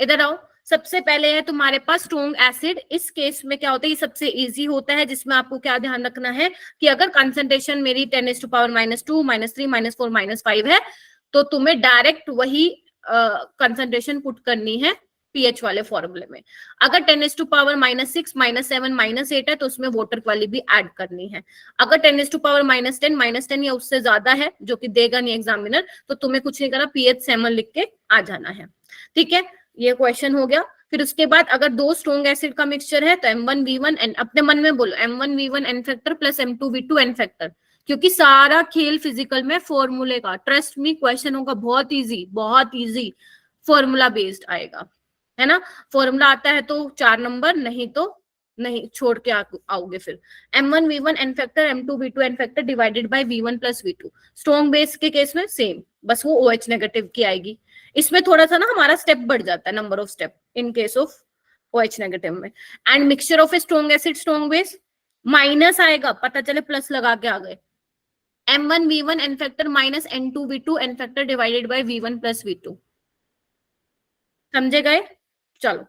इधर आओ। सबसे पहले है तुम्हारे पास स्ट्रॉन्ग एसिड, इस केस में क्या होता है, ये सबसे इजी होता है, जिसमें आपको क्या ध्यान रखना है कि अगर कंसंट्रेशन मेरी 10⁻⁻², -2, -3, -4, -5 है, तो तुम्हें डायरेक्ट वही कंसंट्रेशन पुट करनी है पीएच वाले फॉर्मूले में। अगर 10⁻⁻⁻6, -7, -8 है तो उसमें वाटर वाली भी ऐड करनी है। अगर 10⁻⁻10, -10 या उससे ज्यादा है, जो कि देगा नहीं एग्जामिनर, तो तुम्हें कुछ नहीं करना, पीएच 7 लिख के आ जाना है, ठीक है। ये क्वेश्चन हो गया। फिर उसके बाद अगर दो स्ट्रॉन्ग एसिड का मिक्सचर है तो M1V1 एन, अपने मन में बोलो M1V1 N factor plus M2V2 n factor, क्योंकि सारा खेल फिजिकल में फॉर्मूले का, ट्रस्ट मी क्वेश्चन होगा बहुत इजी, फॉर्मूला बेस्ड आएगा, है ना। फॉर्मूला आता है तो 4 नंबर, नहीं तो नहीं, छोड़ के आओगे फिर। M1V1 N factor M2V2 n factor divided by V1 plus V2। Strong base के केस में सेम, बस वो OH नेगेटिव की आएगी। इसमें थोड़ा सा ना हमारा स्टेप बढ़ जाता है, number of step in case of OH negative में। And mixture of a strong acid strong base, minus आएगा, पता चले प्लस लगा के आ गए। M1V1 N factor minus N2V2 N factor divided by V1 plus V2, समझे गए। चलो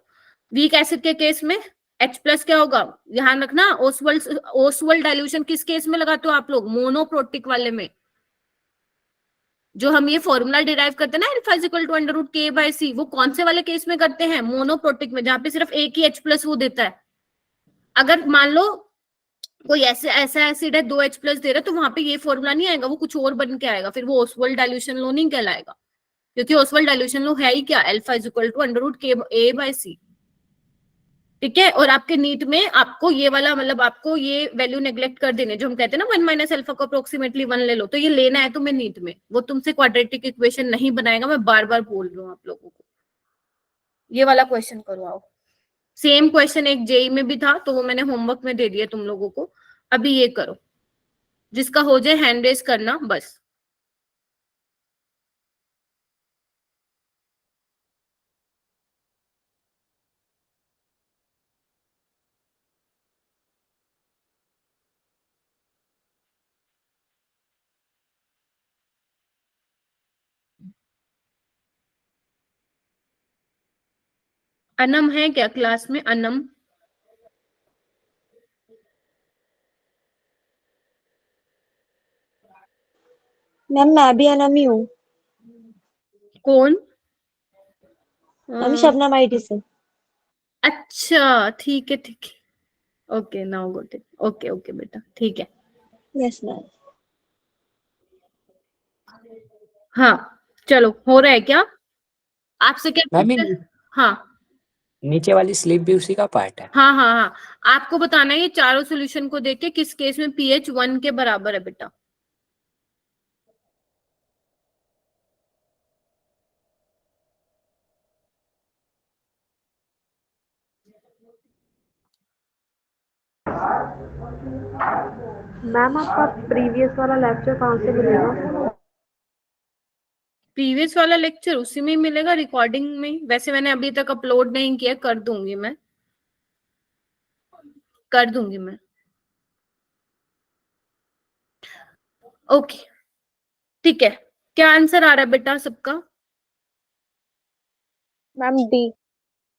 वीक एसिड के केस में H प्लस क्या होगा, ध्यान रखना, ओसवाल्ड डाइल्यूशन किस केस में लगाते हो आप लोग, मोनोप्रोटिक वाले में। जो हम ये फॉर्मूला डिराइव करते हैं ना, alpha is equal to √K/C, वो कौन से वाले केस में करते हैं, मोनोप्रोटिक में, जहां पे सिर्फ एक ही H प्लस वो देता है। अगर मान लो कोई ऐसा एसिड है 2 H प्लस दे रहा है, तो वहां पे ये फॉर्मूला नहीं आएगा, वो कुछ और बन के आएगा, फिर वो ओसवाल्ड डाइल्यूशन लो नहीं कहलाएगा, क्योंकि ओसवाल्ड डाइल्यूशन लो है ही क्या, alpha is equal to √Ka/C, ठीक है। और आपके नीट में आपको ये वाला, मतलब आपको ये वैल्यू नेग्लेक्ट कर देने, जो हम कहते हैं ना 1 माइनस अल्फा को अप्रोक्सीमेटली 1 ले लो, तो ये लेना है तुम्हें नीट में, वो तुमसे क्वाड्रेटिक इक्वेशन नहीं बनाएगा, मैं बार बार बोल रही हूँ आप लोगों को। ये वाला क्वेश्चन करो आओ। सेम क्वेश्चन एक जेई में भी था, तो वो मैंने होमवर्क में दे दिया तुम लोगों को, अभी ये करो, जिसका हो जाए हैंड रेस करना बस। अनम है क्या क्लास में? अनम? मैम मैं भी अनमी हूँ। कौन? मैम शबनम आईटी से। अच्छा ठीक है ठीक है, okay now got it. Okay okay बेटा ठीक है। Yes ma'am. हाँ चलो, हो रहा है क्या? आपसे क्या मैम पूछते? हाँ नीचे वाली स्लिप भी उसी का पार्ट है। हाँ हाँ हाँ, आपको बताना है ये चारों सॉल्यूशन को देख के किस केस में पीएच 1 के बराबर है बेटा। मैम आपका प्रीवियस वाला लेक्चर कहाँ से मिलेगा? प्रीवियस वाला लेक्चर उसी में ही मिलेगा, रिकॉर्डिंग में। वैसे मैंने अभी तक अपलोड नहीं किया, कर दूंगी मैं, कर दूंगी मैं। ओके ठीक है, क्या आंसर आ रहा है बेटा सबका? Ma'am D,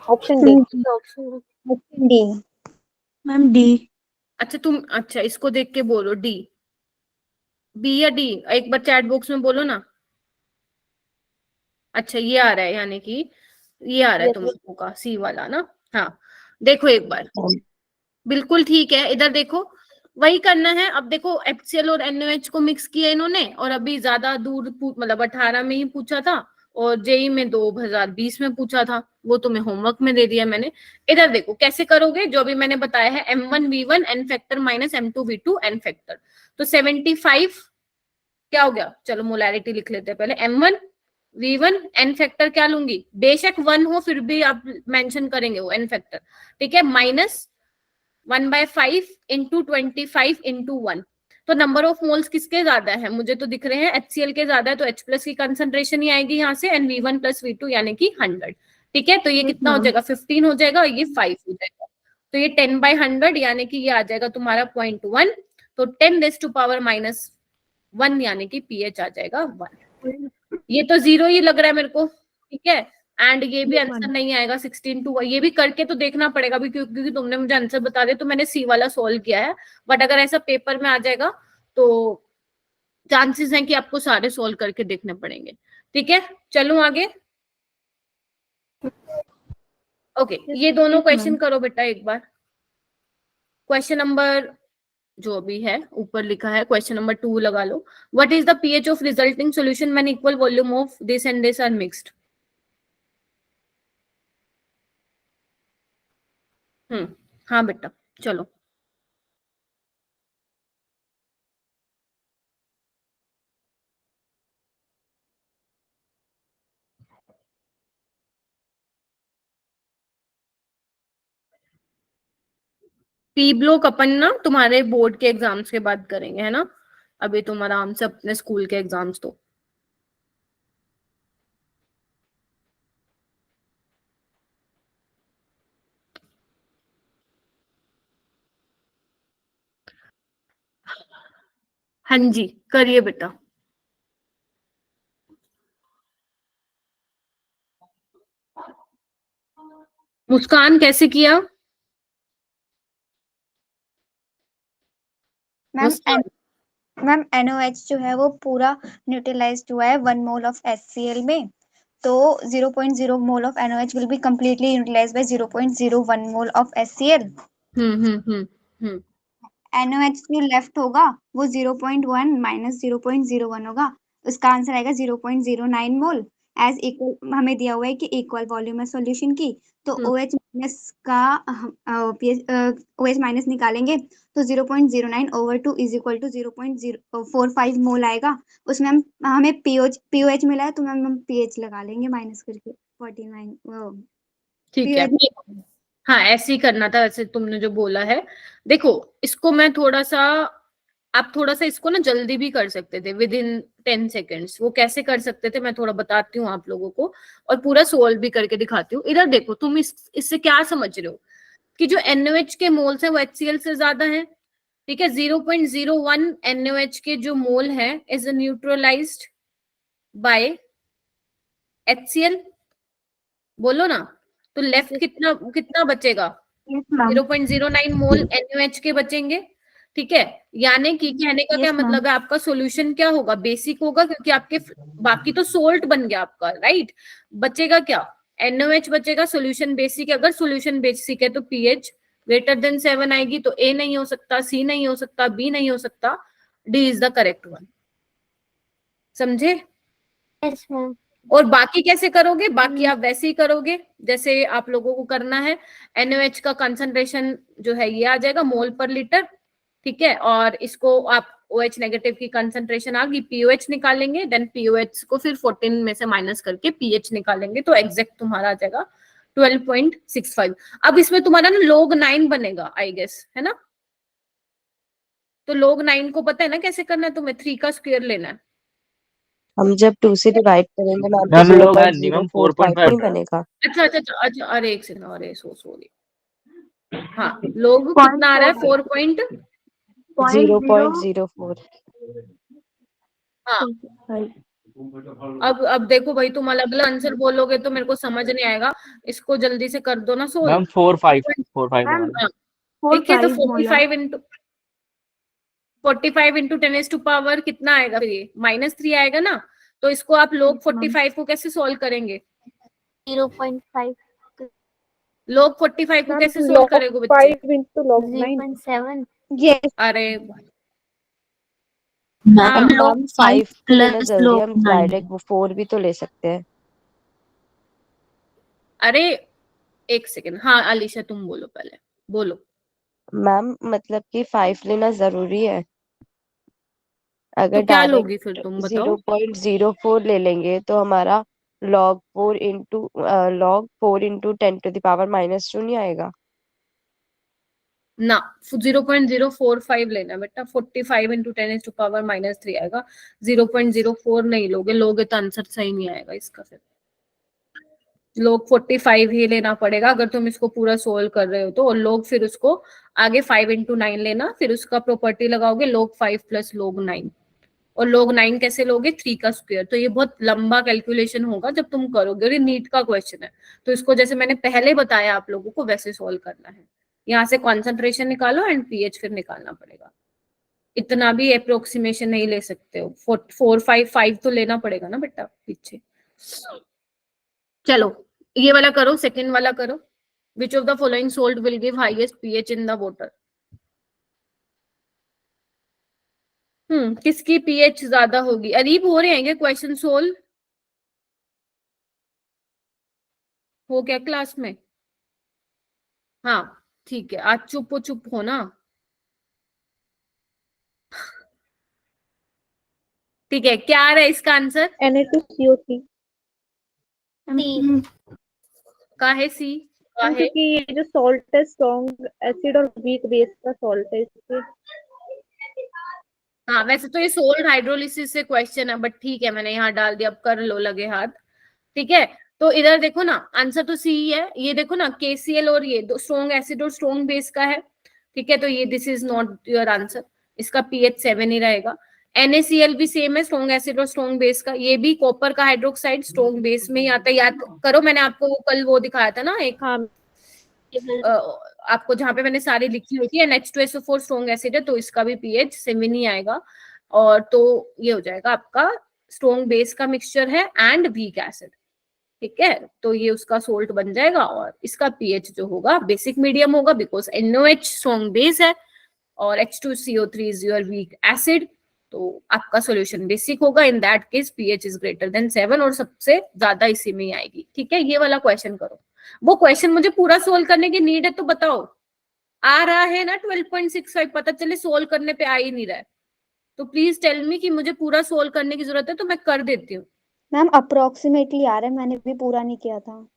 option D. Option D. Ma'am D. अच्छा तुम, अच्छा इसको देख के बोलो डी, बी या डी, एक बार चैट बॉक्स में बोलो ना। अच्छा ये आ रहा है, यानी कि ये आ रहा है तुम लोगों का सी वाला ना। हाँ देखो एक बार, बिल्कुल ठीक है, इधर देखो वही करना है। अब देखो एचसीएल और एनओएच को मिक्स किया इन्होंने, और अभी ज्यादा दूर मतलब 18 में ही पूछा था, और जेई में 2020 में पूछा था, वो तुम्हें होमवर्क में दे दिया मैंने। इधर देखो कैसे करोगे, जो भी मैंने बताया है, M1V1 N factor minus M2V2 n factor. तो 75 क्या हो गया, चलो मोलैरिटी लिख लेते हैं पहले। M1V1 एन फैक्टर क्या लूंगी, बेशक 1 हो फिर भी आप मेंशन करेंगे वो एन फैक्टर, ठीक है, माइनस 1/5 इंटू 25 इंटू 1। तो नंबर ऑफ मोल्स किसके ज्यादा है, मुझे तो दिख रहे हैं HCl के ज्यादा है, तो H प्लस की कंसंट्रेशन ही आएगी यहाँ से, एंड V1 प्लस V2 यानी कि 100। ठीक है, तो ये कितना हो जाएगा, 15 हो जाएगा, और ये 5 हो जाएगा। तो ये 10/100 यानी कि ये आ जाएगा तुम्हारा 0.1। तो 10⁻⁻1 यानी कि pH आ जाएगा 1। ये तो 0 ही लग रहा है मेरे को, ठीक है। एंड ये भी आंसर नहीं आएगा 16 टू, ये भी करके तो देखना पड़ेगा भी, क्योंकि तुमने मुझे आंसर बता दिया तो मैंने सी वाला सॉल्व किया है। बट अगर ऐसा पेपर में आ जाएगा तो चांसेस हैं कि आपको सारे सॉल्व करके देखने पड़ेंगे। ठीक है, चलूं आगे। ओके ये दोनों क्वेश्चन करो बेटा एक बार। क्वेश्चन नंबर जो भी है ऊपर लिखा है, क्वेश्चन नंबर 2 लगा लो। What is the pH of resulting solution when equal volume of this and this are mixed? हाँ बेटा चलो। पी ब्लॉक अपन ना तुम्हारे बोर्ड के एग्जाम्स के बाद करेंगे, है ना। अभी तुम आराम से अपने स्कूल के एग्जाम्स दो। हाँ जी करिए बेटा। मुस्कान कैसे किया? मैम मैम NOH जो है वो पूरा न्यूट्रलाइज्ड हुआ है 1 मोल ऑफ HCl में, तो 0.0 mole of NOH will be completely neutralized by 0.01 mole of HCl। NOH जो लेफ्ट होगा वो 0.1 माइनस 0.01 होगा, उसका आंसर आएगा 0.09 मोल। एज इक्वल हमें दिया हुआ है कि इक्वल वॉल्यूम है सॉल्यूशन की, तो OH माइनस का OH माइनस निकालेंगे तो 0.09 ओवर 2 इज इक्वल टू 0.045 मोल आएगा। उसमें हम हमें POH मिला है, तो मैम हम pH लगा लेंगे माइनस करके 49। ठीक है, हाँ ऐसे ही करना था वैसे तुमने जो बोला है। देखो इसको मैं थोड़ा सा, आप थोड़ा सा इसको ना जल्दी भी कर सकते थे, विद इन 10 सेकेंड्स। वो कैसे कर सकते थे मैं थोड़ा बताती हूँ आप लोगों को, और पूरा सोल्व भी करके दिखाती हूँ। इधर देखो तुम इससे क्या समझ रहे हो कि जो NOH के मोल्स है वो HCl से ज्यादा है, ठीक है। 0.01 NOH के जो मोल है इज न्यूट्रलाइज्ड बाय HCl, बोलो ना। तो तो लेफ्ट कितना कितना बचेगा? Yes, ma'am. 0.09 मोल NaOH के बचेंगे, ठीक है। यानी कि कहने का Yes, क्या ma'am. मतलब है, आपका सॉल्यूशन क्या होगा? बेसिक होगा, क्योंकि आपके बाकी तो सोल्ट बन गया आपका, राइट। बचेगा क्या? NaOH बचेगा, सॉल्यूशन बेसिक है। अगर सॉल्यूशन बेसिक है तो pH ग्रेटर देन 7 आएगी, तो A नहीं हो सकता, C नहीं हो सकता, B नहीं हो सकता, D is the correct one. समझे? Yes ma'am. और बाकी कैसे करोगे? बाकी आप वैसे ही करोगे जैसे आप लोगों को करना है। NaOH का कंसंट्रेशन जो है ये आ जाएगा मोल पर लीटर, ठीक है। और इसको आप OH नेगेटिव की कंसंट्रेशन आ गई, POH निकालेंगे, देन POH को फिर 14 में से माइनस करके pH निकालेंगे, तो एग्जैक्ट तुम्हारा आ जाएगा 12.65। अब इसमें तुम्हारा ना log 9 बनेगा आई गेस, है ना। तो log 9 को पता है ना कैसे करना है तुम्हें? 3 का स्क्वायर लेना है। हम जब 2 से डिवाइड करेंगे मैम तो मैम लोग मिनिमम 0.045 नहीं 4.5 बनेगा। अच्छा अच्छा अच्छा अच्छा, अरे एक सेकंड, अरे सो सॉरी। हाँ, लोग कितना आ रहा है? 0.04। हाँ। अब देखो भाई, तुम अलग अलग आंसर बोलोगे तो मेरे को समझ नहीं आएगा। इसको जल्दी से कर दो ना सोल्व। मैम 4.5 हाँ, ठीक है। तो 45 इंटू 10⁻⁴ कितना आएगा फिर? ये -3 आएगा ना। तो इसको आप log 45 को कैसे सॉल्व करेंगे? 0.5 log 45 को कैसे सोल्व करेंगे बच्चे? 5 into log 9 0.7 Yes. अरे मैम log 5 तो लेना plus जल्दी, log हम 9। डायरेक्ट वो 4 भी तो ले सकते हैं। अरे एक सेकंड, हाँ अलीशा तुम बोलो, पहले बोलो। मैम मतलब कि 5 लेना जरूरी है। अगर तो क्या लोगी डायरेक्ट फिर तुम बताओ? 0.04 ले लेंगे तो हमारा log 4 इंटू 10⁻⁻² नहीं आएगा। ना, 0.045 लेना बेटा। 45 इंटू 10⁻⁻³ आएगा। 0.04 नहीं लोगे तो आंसर सही नहीं आएगा इसका। फिर log 45 ही लेना पड़ेगा अगर तुम इसको पूरा सोल्व कर रहे हो तो। और log फिर उसको आगे 5 इंटू 9 लेना, फिर उसका प्रॉपर्टी लगाओगे log 5 प्लस log 9। और log 9 कैसे लोगे? 3 का स्क्वायर। तो ये बहुत लंबा कैलकुलेशन होगा जब तुम करोगे, और ये नीट का क्वेश्चन है। तो इसको जैसे मैंने पहले बताया आप लोगों को वैसे सोल्व करना है। यहाँ से कॉन्सेंट्रेशन निकालो एंड pH फिर निकालना पड़ेगा। इतना भी अप्रोक्सीमेशन नहीं ले सकते हो। 4, 5 तो लेना पड़ेगा ना बेटा पीछे। चलो ये वाला करो, सेकंड वाला करो। Which of the following salt will give highest pH in the water? किसकी pH ज्यादा होगी? अरीब हो रहे हैं क्या क्वेश्चन सोल्व? हो क्या क्लास में? हाँ ठीक है, आज चुप हो ना। ठीक है, क्या आ रहा है इसका आंसर? Na2CO3। का है सी? क्योंकि ये जो सॉल्ट है स्ट्रॉन्ग एसिड और वीक बेस का सॉल्ट है इसलिए। हाँ वैसे तो ये सोल्ट हाइड्रोलिसिस से क्वेश्चन है, बट ठीक है मैंने यहाँ डाल दिया, अब कर लो लगे हाथ। ठीक है, तो इधर देखो ना, आंसर तो सी ही है। ये देखो ना, KCl और ये दो स्ट्रॉन्ग एसिड और स्ट्रॉन्ग बेस का है। ठीक है, तो ये this is not your answer. इसका pH 7 ही रहेगा। NaCl भी सेम है, स्ट्रॉन्ग एसिड और स्ट्रॉन्ग बेस का। ये भी कॉपर का हाइड्रोक्साइड स्ट्रॉन्ग बेस में ही आता है। याद करो, मैंने आपको वो कल वो दिखाया था ना एक, हाँ आपको जहां पे मैंने सारी लिखी हुई थी। NH2SO4 स्ट्रॉन्ग एसिड है, तो इसका भी pH 7 ही आएगा। और तो ये हो जाएगा आपका स्ट्रॉन्ग बेस का मिक्सचर है एंड वीक एसिड। ठीक है, तो ये उसका सोल्ट बन जाएगा। और इसका pH जो होगा बेसिक मीडियम होगा, बिकॉज NaOH स्ट्रॉन्ग बेस है और H2CO3 is your weak acid. तो आपका सॉल्यूशन बेसिक होगा। In that case pH is greater than 7 और सबसे ज्यादा इसी में ही आएगी। ठीक है, ये वाला क्वेश्चन करो। वो क्वेश्चन मुझे पूरा सोल्व करने की नीड है तो बताओ। आ रहा है ना 12.65, पता चले सोल्व करने पे आ ही नहीं रहा है, तो प्लीज टेल मी कि मुझे पूरा सोल्व करने की जरूरत है तो मैं कर देती हूँ। मैम अप्रोक्सीमेटली आ रहा है, मैंने भी पूरा नहीं किया था।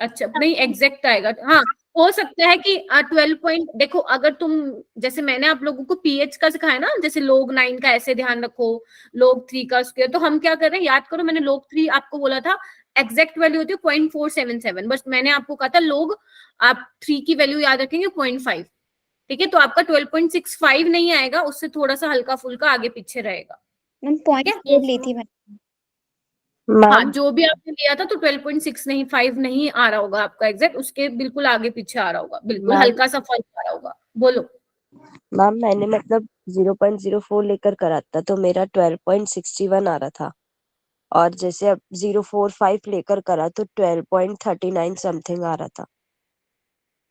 अच्छा, नहीं एग्जैक्ट आएगा। हाँ, हो सकता है कि 12 पॉइंट, देखो अगर तुम, जैसे मैंने आप लोगों को pH का सिखाया ना, जैसे log 9 का ऐसे ध्यान रखो, log 3 का स्क्वायर, तो हम क्या कर रहे हैं याद करो। मैंने log 3 आपको बोला था एग्जैक्ट वैल्यू होती है 0.477, बस मैंने आपको कहा था log आप 3 की वैल्यू याद रखेंगे 0.5। ठीक है, तो आपका 12.65 नहीं आएगा, उससे थोड़ा सा हल्का फुल्का आगे पीछे रहेगा। मैम 0.4 ली थी मैंने। हाँ, मैम जो भी आपने लिया था तो 12.6 नहीं, 5 नहीं आ रहा होगा आपका एग्जैक्ट, उसके बिल्कुल आगे पीछे आ रहा होगा, बिल्कुल मैम हल्का सा फर्क आ रहा होगा। बोलो। मैम मैंने मतलब 0.04 लेकर करा था तो मेरा 12.61 आ रहा था, और जैसे अब 0.45 लेकर करा तो 12.39 समथिंग आ रहा था।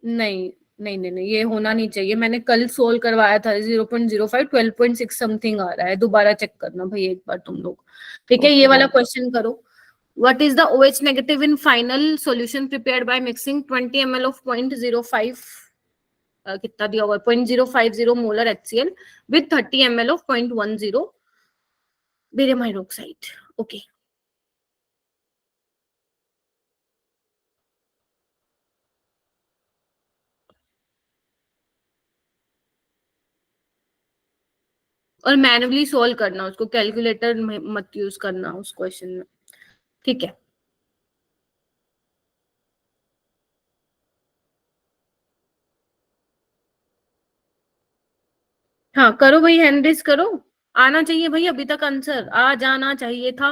नहीं नहीं नहीं नहीं, ये होना नहीं चाहिए। मैंने कल सोल्व करवाया था 0.05, 12.6 समथिंग आ रहा है। दोबारा चेक करना भाई एक बार तुम लोग, ठीक है। ये ओके वाला मैम। क्वेश्चन करो। What is the OH negative in final solution prepared by mixing 20 ml of 0.05 कितना दिया हुआ है 0.050 molar HCl with 30 ml of 0.10 barium hydroxide. Okay, और मैन्युअली सोल्व करना उसको, कैलकुलेटर में मत यूज करना उस क्वेश्चन में, ठीक है। हाँ करो भाई, हैंड रेस करो। आना चाहिए भाई, अभी तक आंसर आ जाना चाहिए था।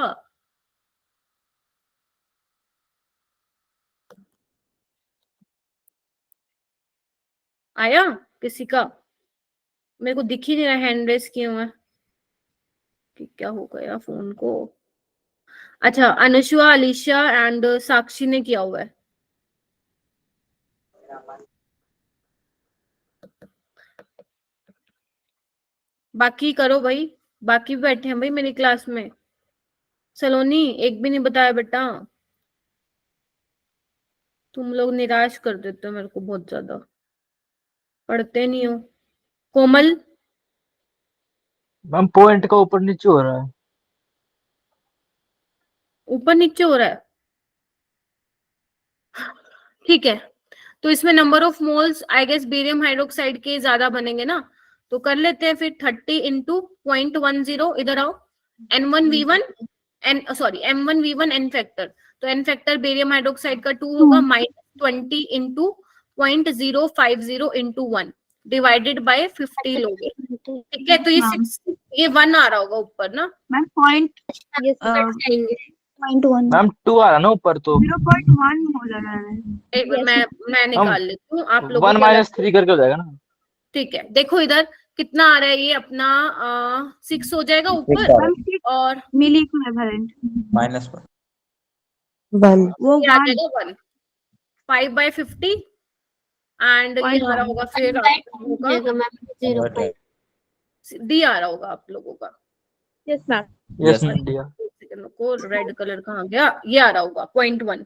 आया किसी का? मेरे को दिख ही नहीं रहा हैंड रेस किए हुए कि क्या हो गया फोन को। अच्छा, अनुष्वा, अलीशा एंड साक्षी ने किया हुआ है। बाकी करो भाई, बाकी भी बैठे हैं भाई मेरी क्लास में। सलोनी एक भी नहीं बताया बेटा। तुम लोग निराश कर देते हो मेरे को बहुत ज्यादा, पढ़ते नहीं हो। कोमल, मैम पॉइंट का ऊपर नीचे हो रहा है। ऊपर नीचे हो रहा है, ठीक है। तो इसमें number of moles I guess barium hydroxide के ज्यादा बनेंगे ना, तो कर लेते हैं फिर 30 इंटू 0.10। इधर आओ, N1V1 n sorry M1V1 N factor, तो एन फैक्टर बेरियम हाइड्रोक्साइड का 2 होगा, -20 इंटू 0.050 इंटू 1 डिवाइडेड बाय 50 लोगे, ठीक है। तो ये 6, ये 1 आ रहा होगा ऊपर ना। मैम पॉइंट यस जाएंगे। 0.1 मैम 2 आ रहा ना ऊपर तो। 0.1 मोलर है। एक Yes, मैं हम निकाल लेती हूँ, आप लोगों 1 के अलग। -3 करके हो जाएगा ना। ठीक है, देखो इधर कितना आ रहा है, ये अपना 6 हो जाएगा ऊपर, और मिली इक्विवेलेंट -1 वन वो ये आ 1 जाएगा 1, 5/50 एंड ये आ रहा होगा फिर आप लोगों का जाएगा मैम 0. डी आ रहा होगा आप लोगों का। Yes ma'am. Yes Yes, ma'am D. Second को रेड कलर कहाँ गया, ये आ रहा होगा 0.1,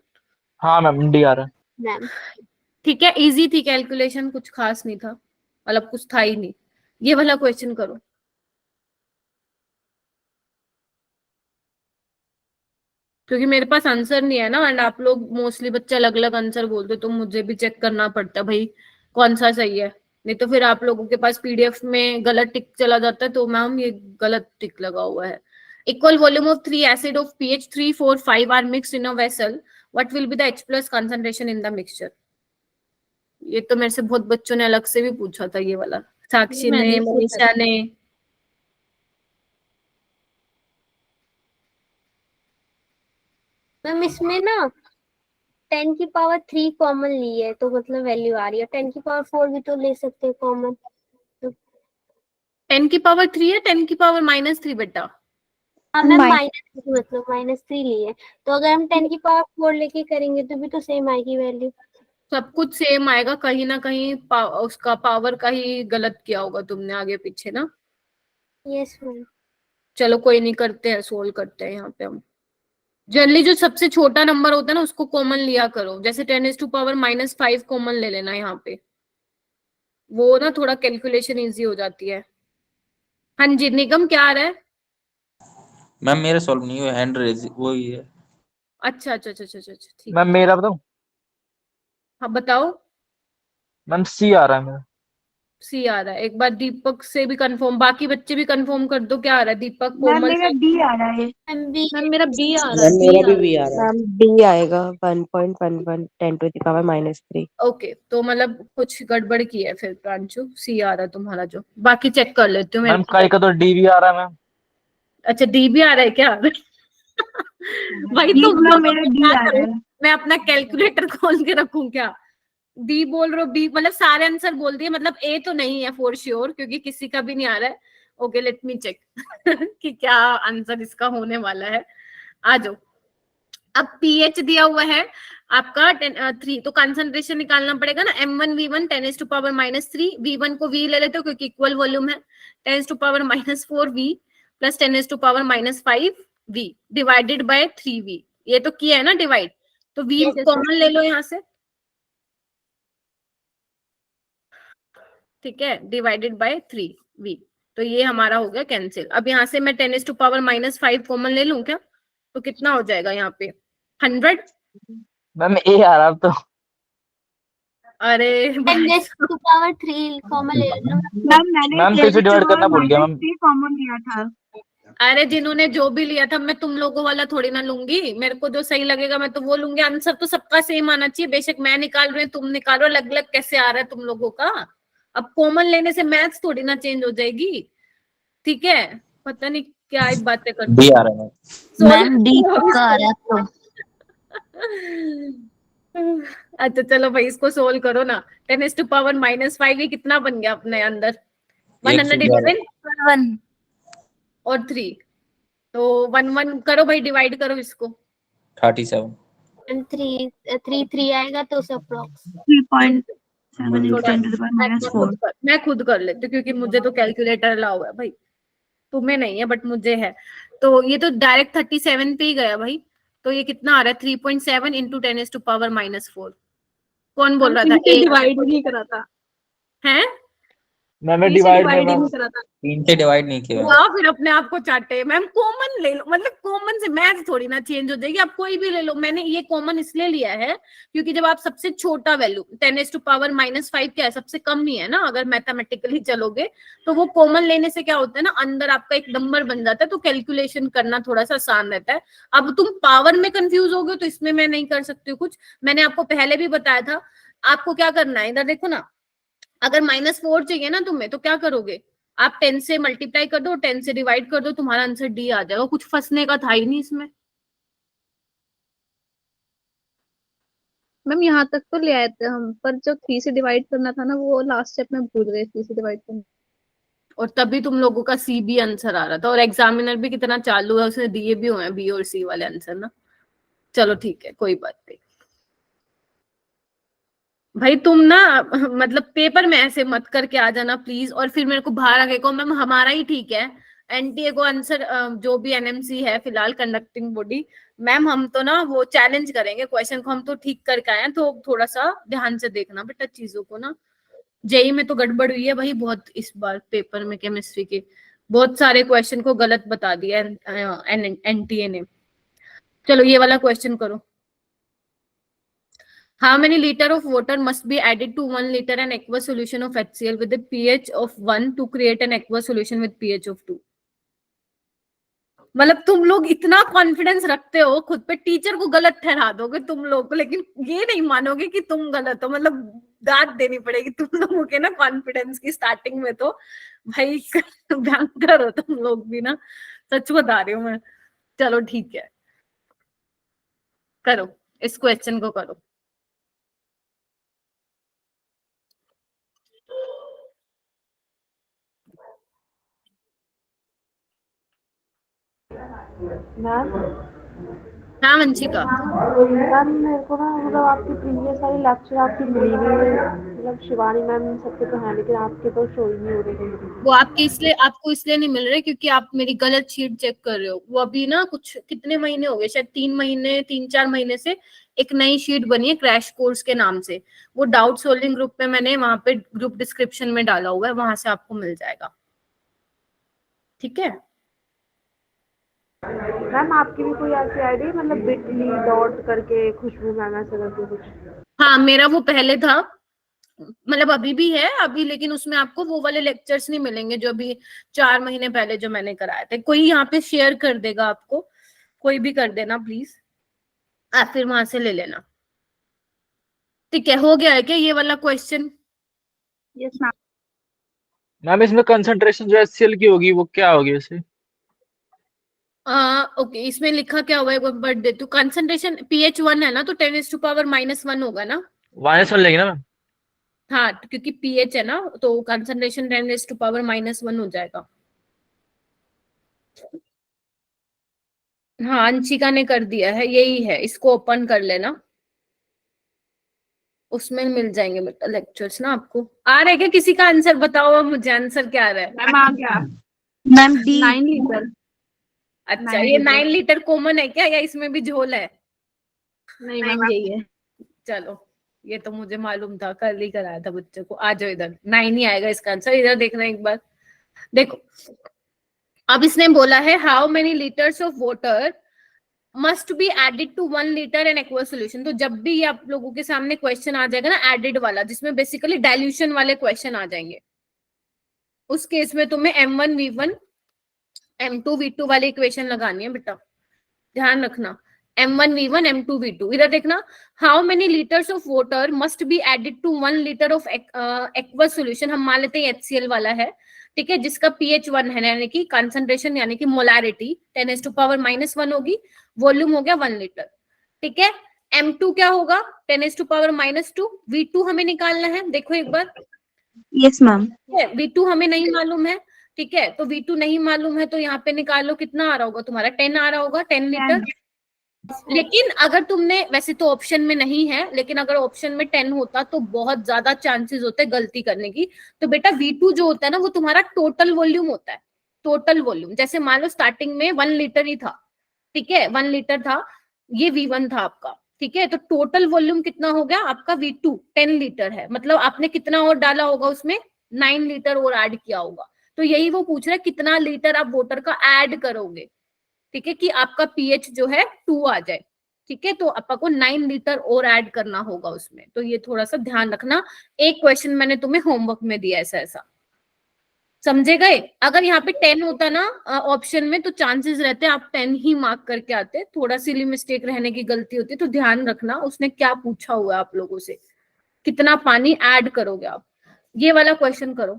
हाँ मैम डी आ रहा है। मैम ठीक है। इजी थी कैलकुलेशन, कुछ खास नहीं था, मतलब कुछ था ही नहीं। ये वाला क्वेश्चन करो। क्योंकि मेरे पास आंसर नहीं है ना, एंड आप लोग मोस्टली बच्चे अलग अलग आंसर बोलते, तो मुझे भी चेक करना पड़ता है भाई कौन सा सही है, नहीं तो फिर आप लोगों के पास PDF में गलत टिक चला जाता है, तो मैम ये गलत टिक लगा हुआ है। Equal volume of 3 acid of pH 3, 4, 5 are mixed in a vessel, what will be the H+ concentration in the mixture. ये तो मेरे से बहुत बच्चों ने अलग से भी पूछा था ये वाला, साक्षी ने, मनीषा ने। मैम इसमें ना 10⁻³ कॉमन ली है, तो मतलब वैल्यू आ रही है। 10⁻4 भी तो ले सकते हैं कॉमन। 10⁻³ है, 10⁻³ बेटा। हाँ मैम माइनस मतलब -3 ली है, तो अगर हम 10⁻4 लेके करेंगे तो भी तो सेम आएगी वैल्यू। सब कुछ सेम आएगा, कहीं ना कहीं उसका पावर का ही गलत किया होगा तुमने आगे पीछे ना। Yes ma'am. चलो कोई नहीं, करते हैं, सोल्व करते हैं यहाँ पे हम। जनरली जो सबसे छोटा नंबर होता है ना उसको कॉमन लिया करो, जैसे 10⁻⁻5 कॉमन ले लेना यहाँ पे, वो ना थोड़ा कैलकुलेशन इजी हो जाती है। हाँ जी निगम, क्या आ रहा है? मैम मेरा सॉल्व नहीं हुआ, हैंड रेज वही है। अच्छा अच्छा अच्छा अच्छा अच्छा, ठीक मैम है। मेरा बताऊं? हाँ बताओ। मैम सी आ रहा है मेरा। सी आ रहा है, एक बार दीपक से भी कंफर्म, बाकी बच्चे भी कंफर्म कर दो क्या आ रहा है। दीपक, मैम कोमल मेरा से। डी आ रहा है। मैम मेरा बी आ रहा है, मेरा भी बी आ रहा है। मैम डी आएगा 1.11 10⁻³ ओके, तो मतलब कुछ गड़बड़ की है फिर प्रांशु। सी आ रहा है तुम्हारा जो, बाकी चेक कर लेती हूँ मेरे मैम को। काई का तो डी भी आ रहा है मैम। अच्छा डी भी आ रहा है क्या? भाई डी तुम मैम लोगों मेरा को डी क्या आ रहा करूं? है। मैं अपना कैलकुलेटर खोल के रखूं क्या? बी बोल रहे हो, बी मतलब सारे आंसर बोल दिए, मतलब ए तो नहीं है फॉर श्योर, क्योंकि किसी का भी नहीं आ रहा है। ओके लेट मी चेक कि क्या आंसर इसका होने वाला है। आ जाओ। अब पीएच दिया हुआ है आपका 3, तो कंसंट्रेशन निकालना पड़ेगा ना। M1V1 10⁻³ V1 को V ले लेते हो क्योंकि इक्वल वॉल्यूम है। 10⁻⁴V plus 10⁻⁵V divided by 3V। ये तो किया है ना डिवाइड, तो V Yes, कॉमन ले लो यहाँ से, ठीक है, डिवाइडेड बाय 3V। तो ये हमारा हो गया कैंसिल। अब यहाँ से मैं 10⁻⁵ कॉमन ले लूं क्या? तो कितना हो जाएगा यहाँ पे 100। मैम ए आ रहा अब तो। अरे भाई 10⁻³ कॉमन ले लेना। मैम मैंने मैम फिर से डिवाइड करना भूल गया मैम। -3 कॉमन लिया था। अरे जिन्होंने जो भी लिया था, मैं तुम लोगों वाला थोड़ी ना लूंगी, मेरे को जो सही लगेगा मैं तो वो लूंगी। आंसर तो सबका सेम आना चाहिए, बेशक मैं निकाल रही हूँ तुम निकालो, अलग अलग कैसे आ रहा है तुम लोगों का। अब कॉमन लेने से मैथ्स थोड़ी ना चेंज हो जाएगी, ठीक है। पता नहीं क्या एक बातें करते डी आ रहा है मैम डी पक्का आ रहा है तो। अच्छा चलो भाई इसको सोल्व करो ना। 10⁻⁻5 ये कितना बन गया अपने अंदर? 111 1 और 3, तो 1 करो भाई, डिवाइड करो इसको। 37 And 3 आएगा तो उसे अप्रोक्स 3.7 into थोड़ा 10⁻⁴ मैं खुद कर लेती हूँ क्योंकि मुझे तो कैलकुलेटर अलाउ है भाई, तुम्हें नहीं है बट मुझे है। तो ये तो डायरेक्ट 37 पे ही गया भाई। तो ये कितना आ रहा है 3.7 इंटू 10⁻⁻⁴। कौन बोल रहा था? डिवाइड नहीं करा था, है मैंने से डिवाइड डिवाइड ही मैम नहीं करा था। 3 से डिवाइड नहीं किया। वाह, फिर अपने आप को चाटे। मैम कॉमन ले लो, मतलब कॉमन से मैथ थोड़ी ना चेंज हो जाएगी, आप कोई भी ले लो। मैंने ये कॉमन इसलिए लिया है क्योंकि जब आप सबसे छोटा वैल्यू 10⁻⁻5 क्या है, सबसे कम ही है ना अगर मैथमेटिकली चलोगे, तो वो कॉमन लेने से क्या होता है ना, अंदर आपका एक नंबर बन जाता है, तो कैलकुलेशन करना थोड़ा सा आसान रहता है। अब तुम पावर में कंफ्यूज हो गए तो इसमें मैं नहीं कर सकती हूँ कुछ। मैंने आपको पहले भी बताया था, आपको क्या करना है, इधर देखो ना, अगर -4 चाहिए ना तुम्हें तो क्या करोगे, आप 10 से मल्टीप्लाई कर दो, 10 से डिवाइड कर दो, तुम्हारा आंसर डी आ जाएगा। कुछ फंसने का था ही नहीं इसमें। मैम यहाँ तक तो ले आए थे हम, पर जो 3 से डिवाइड करना था ना वो लास्ट स्टेप में भूल गए 3 से डिवाइड करना। और तभी तुम लोगों का सी बी आंसर आ रहा था, और एग्जामिनर भी कितना चालू है, उसने दिए भी हुए हैं बी और सी वाले आंसर ना। चलो ठीक है, कोई बात नहीं भाई, तुम ना मतलब पेपर में ऐसे मत करके आ जाना प्लीज, और फिर मेरे को बाहर आके कहो मैम हमारा ही ठीक है, एनटीए को आंसर जो भी एनएमसी है फिलहाल कंडक्टिंग बॉडी, मैम हम तो ना वो चैलेंज करेंगे क्वेश्चन को, हम तो ठीक करके आए हैं, तो थोड़ा सा ध्यान से देखना बेटा चीजों को ना। जेई में तो गड़बड़ हुई है भाई बहुत इस बार, पेपर में केमिस्ट्री के बहुत सारे क्वेश्चन को गलत बता दिया एनटीए ने। चलो ये वाला क्वेश्चन करो। How many liter of water must be added to 1 liter an aqueous solution of HCl with a pH of 1 to create an aqueous solution with pH of 2? मतलब तुम लोग इतना कॉन्फिडेंस रखते हो खुद पे, टीचर को गलत ठहरा दोगे तुम लोग को, लेकिन ये नहीं मानोगे कि तुम गलत हो। मतलब दाद देनी पड़ेगी तुम लोगों के ना कॉन्फिडेंस की स्टार्टिंग में, तो भाई भयंकर हो तुम लोग भी ना, सच बता रही हूँ मैं। चलो ठीक है, करो इस क्वेश्चन को करो। मैम हाँ वंशिका, मैम मेरे को ना मतलब आपकी प्रीवियस सारी लेक्चर आपकी मिली हुई है, मतलब शिवानी मैम सबके तो हैं लेकिन आपके तो शो ही नहीं हो रहे। वो आपके इसलिए, आपको इसलिए नहीं मिल रहे क्योंकि आप मेरी गलत शीट चेक कर रहे हो। वो अभी ना कुछ कितने महीने हो गए, शायद 3-4 महीने से एक नई शीट बनी है क्रैश कोर्स के नाम से। वो डाउट सोल्विंग ग्रुप में मैंने वहां पे ग्रुप डिस्क्रिप्शन में डाला हुआ है, वहां से आपको मिल जाएगा, ठीक है। मैम आपकी भी कोई ऐसी आईडी मतलब बिटली डॉट करके खुशबू मैम ऐसे करके कुछ? हाँ मेरा वो पहले था, मतलब अभी भी है अभी, लेकिन उसमें आपको वो वाले लेक्चर्स नहीं मिलेंगे जो अभी 4 महीने पहले जो मैंने कराए थे। कोई यहाँ पे शेयर कर देगा आपको, कोई भी कर देना प्लीज, आप फिर वहां से ले लेना, ठीक है। हो गया है क्या ये वाला क्वेश्चन? Yes ma'am. मैम इसमें कंसंट्रेशन जो HCl की होगी वो क्या होगी वैसे? ओके, इसमें लिखा क्या हुआ है एक बार दे तू। कंसंट्रेशन pH 1 है ना, तो 10⁻⁻1 होगा ना। -1 लेगी ना मैम? हाँ, क्योंकि pH है ना, तो कंसंट्रेशन 10⁻⁻1 हो जाएगा। हाँ, अंशिका ने कर दिया है, यही है, इसको ओपन कर लेना, उसमें मिल जाएंगे बेटा लेक्चर्स ना आपको। आ रहा है क्या किसी का आंसर? बताओ अब मुझे, आंसर क्या आ रहा है? मैम आ गया। Ma'am D. 9 लीटर। अच्छा, 9 ये लीटर 9 लीटर कॉमन है क्या, या इसमें भी झोल है? नहीं मैम यही है। चलो, ये तो मुझे मालूम था, कल ही कराया था बच्चे को। आ जाओ इधर, 9 ही आएगा इसका आंसर। इधर देखना एक बार, देखो अब इसने बोला है how many litres of water must be added to 1 litre in aqua solution. तो जब भी ये आप लोगों के सामने क्वेश्चन आ जाएगा ना एडेड वाला, जिसमें बेसिकली डाइल्यूशन वाले क्वेश्चन आ जाएंगे, उस केस में तुम्हें M1 V1 M2 V2 वाली इक्वेशन लगानी है बेटा, ध्यान रखना। M1 V1 M2 V2, इधर देखना, how many litres of water must be added to 1 litre of aqua solution. हम मान लेते हैं HCl वाला है, ठीक है, जिसका pH 1 है, यानी कि कंसंट्रेशन यानी कि मोलारिटी 10⁻⁻1 होगी, वॉल्यूम हो गया 1 लीटर, ठीक है। M2 क्या होगा? 10⁻⁻2। V2 हमें निकालना है, देखो एक बार। Yes ma'am. V2 हमें नहीं मालूम है, ठीक है, तो V2 नहीं मालूम है, तो यहाँ पे निकालो, कितना आ रहा होगा तुम्हारा? 10 आ रहा होगा, 10 लीटर। लेकिन अगर तुमने, वैसे तो ऑप्शन में नहीं है, लेकिन अगर ऑप्शन में 10 होता तो बहुत ज्यादा चांसेस होते गलती करने की। तो बेटा V2 जो होता है ना, वो तुम्हारा टोटल वॉल्यूम होता है। टोटल वॉल्यूम, जैसे मान लो स्टार्टिंग में 1 लीटर ही था, ठीक है, 1 लीटर था, ये V1 था आपका, ठीक है, तो टोटल वॉल्यूम कितना हो गया आपका? V2 10 लीटर है, मतलब आपने कितना और डाला होगा उसमें? 9 लीटर और ऐड किया होगा। तो यही वो पूछ रहा है, कितना लीटर आप वाटर का ऐड करोगे, ठीक है, कि आपका pH जो है 2 आ जाए, ठीक है, तो आपको 9 लीटर और ऐड करना होगा उसमें। तो ये थोड़ा सा ध्यान रखना, एक क्वेश्चन मैंने तुम्हें होमवर्क में दिया ऐसा ऐसा, समझे गए? अगर यहाँ पे 10 होता ना ऑप्शन में, तो चांसेस रहते आप 10 ही मार्क करके आते, थोड़ा सिली मिस्टेक रहने की गलती होती। तो ध्यान रखना उसने क्या पूछा हुआ है आप लोगों से, कितना पानी ऐड करोगे आप, ये वाला क्वेश्चन करो।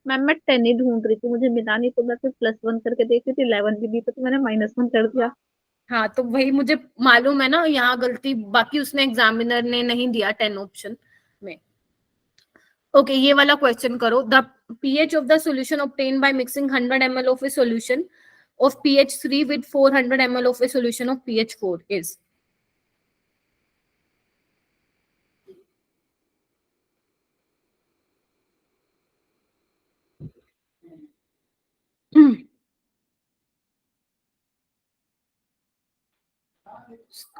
मैम मैं 10 ही ढूंढ रही थी, मुझे मिला नहीं, तो मैं फिर +1 करके देख रही थी, 11 भी दी तो मैंने -1 कर दिया। हाँ, तो वही मुझे मालूम है ना, यहाँ गलती, बाकी उसने एग्जामिनर ने नहीं दिया 10 ऑप्शन में। ओके, ये वाला क्वेश्चन करो। The pH of the solution obtained by mixing 100 ml of a solution of pH 3 with 400 ml of a solution of pH 4 is।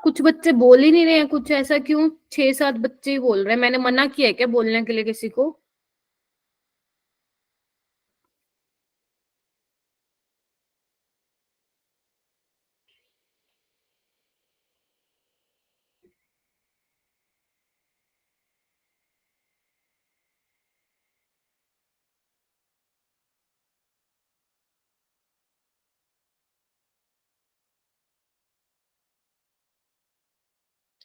कुछ बच्चे बोल ही नहीं रहे हैं कुछ, ऐसा क्यों? 6-7 बच्चे ही बोल रहे हैं। मैंने मना किया है क्या बोलने के लिए किसी को?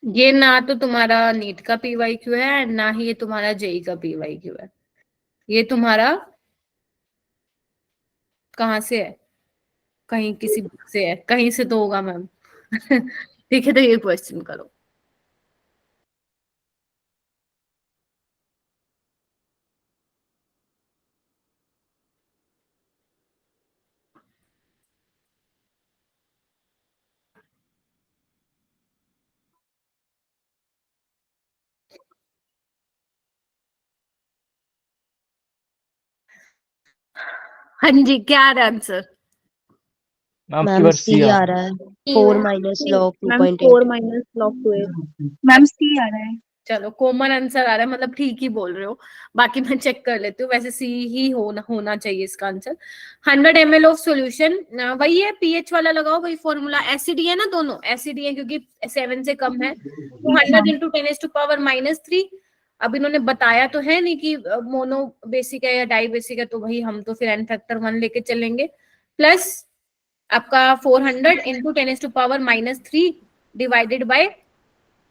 ये ना तो तुम्हारा नीट का PYQ है, ना ही ये तुम्हारा जेई का PYQ है। ये तुम्हारा कहाँ से है? कहीं किसी बुक से है, कहीं से तो होगा मैम। ठीक है, तो ये क्वेश्चन करो। हाँ जी, क्या आ रहा है आंसर? मैम की मैम बार सी सी आ रहा है, 4 minus log ma'am 2.8। 4 - log 2 ma'am C आ रहा है। चलो, कॉमन आंसर आ रहा है, मतलब ठीक ही बोल रहे हो। बाकी मैं चेक कर लेती हूँ, वैसे सी ही होना चाहिए इसका आंसर। 100 ml ऑफ सॉल्यूशन, वही है pH वाला लगाओ, वही फॉर्मूला। एसिड है ना, दोनों एसिड है क्योंकि 7 से कम है, तो 100 × 10⁻³ अब इन्होंने बताया तो है नहीं कि मोनो बेसिक है या डाई बेसिक है, तो भाई हम तो फिर n फैक्टर 1 लेके चलेंगे, प्लस आपका 400 × 10⁻³ डिवाइडेड बाय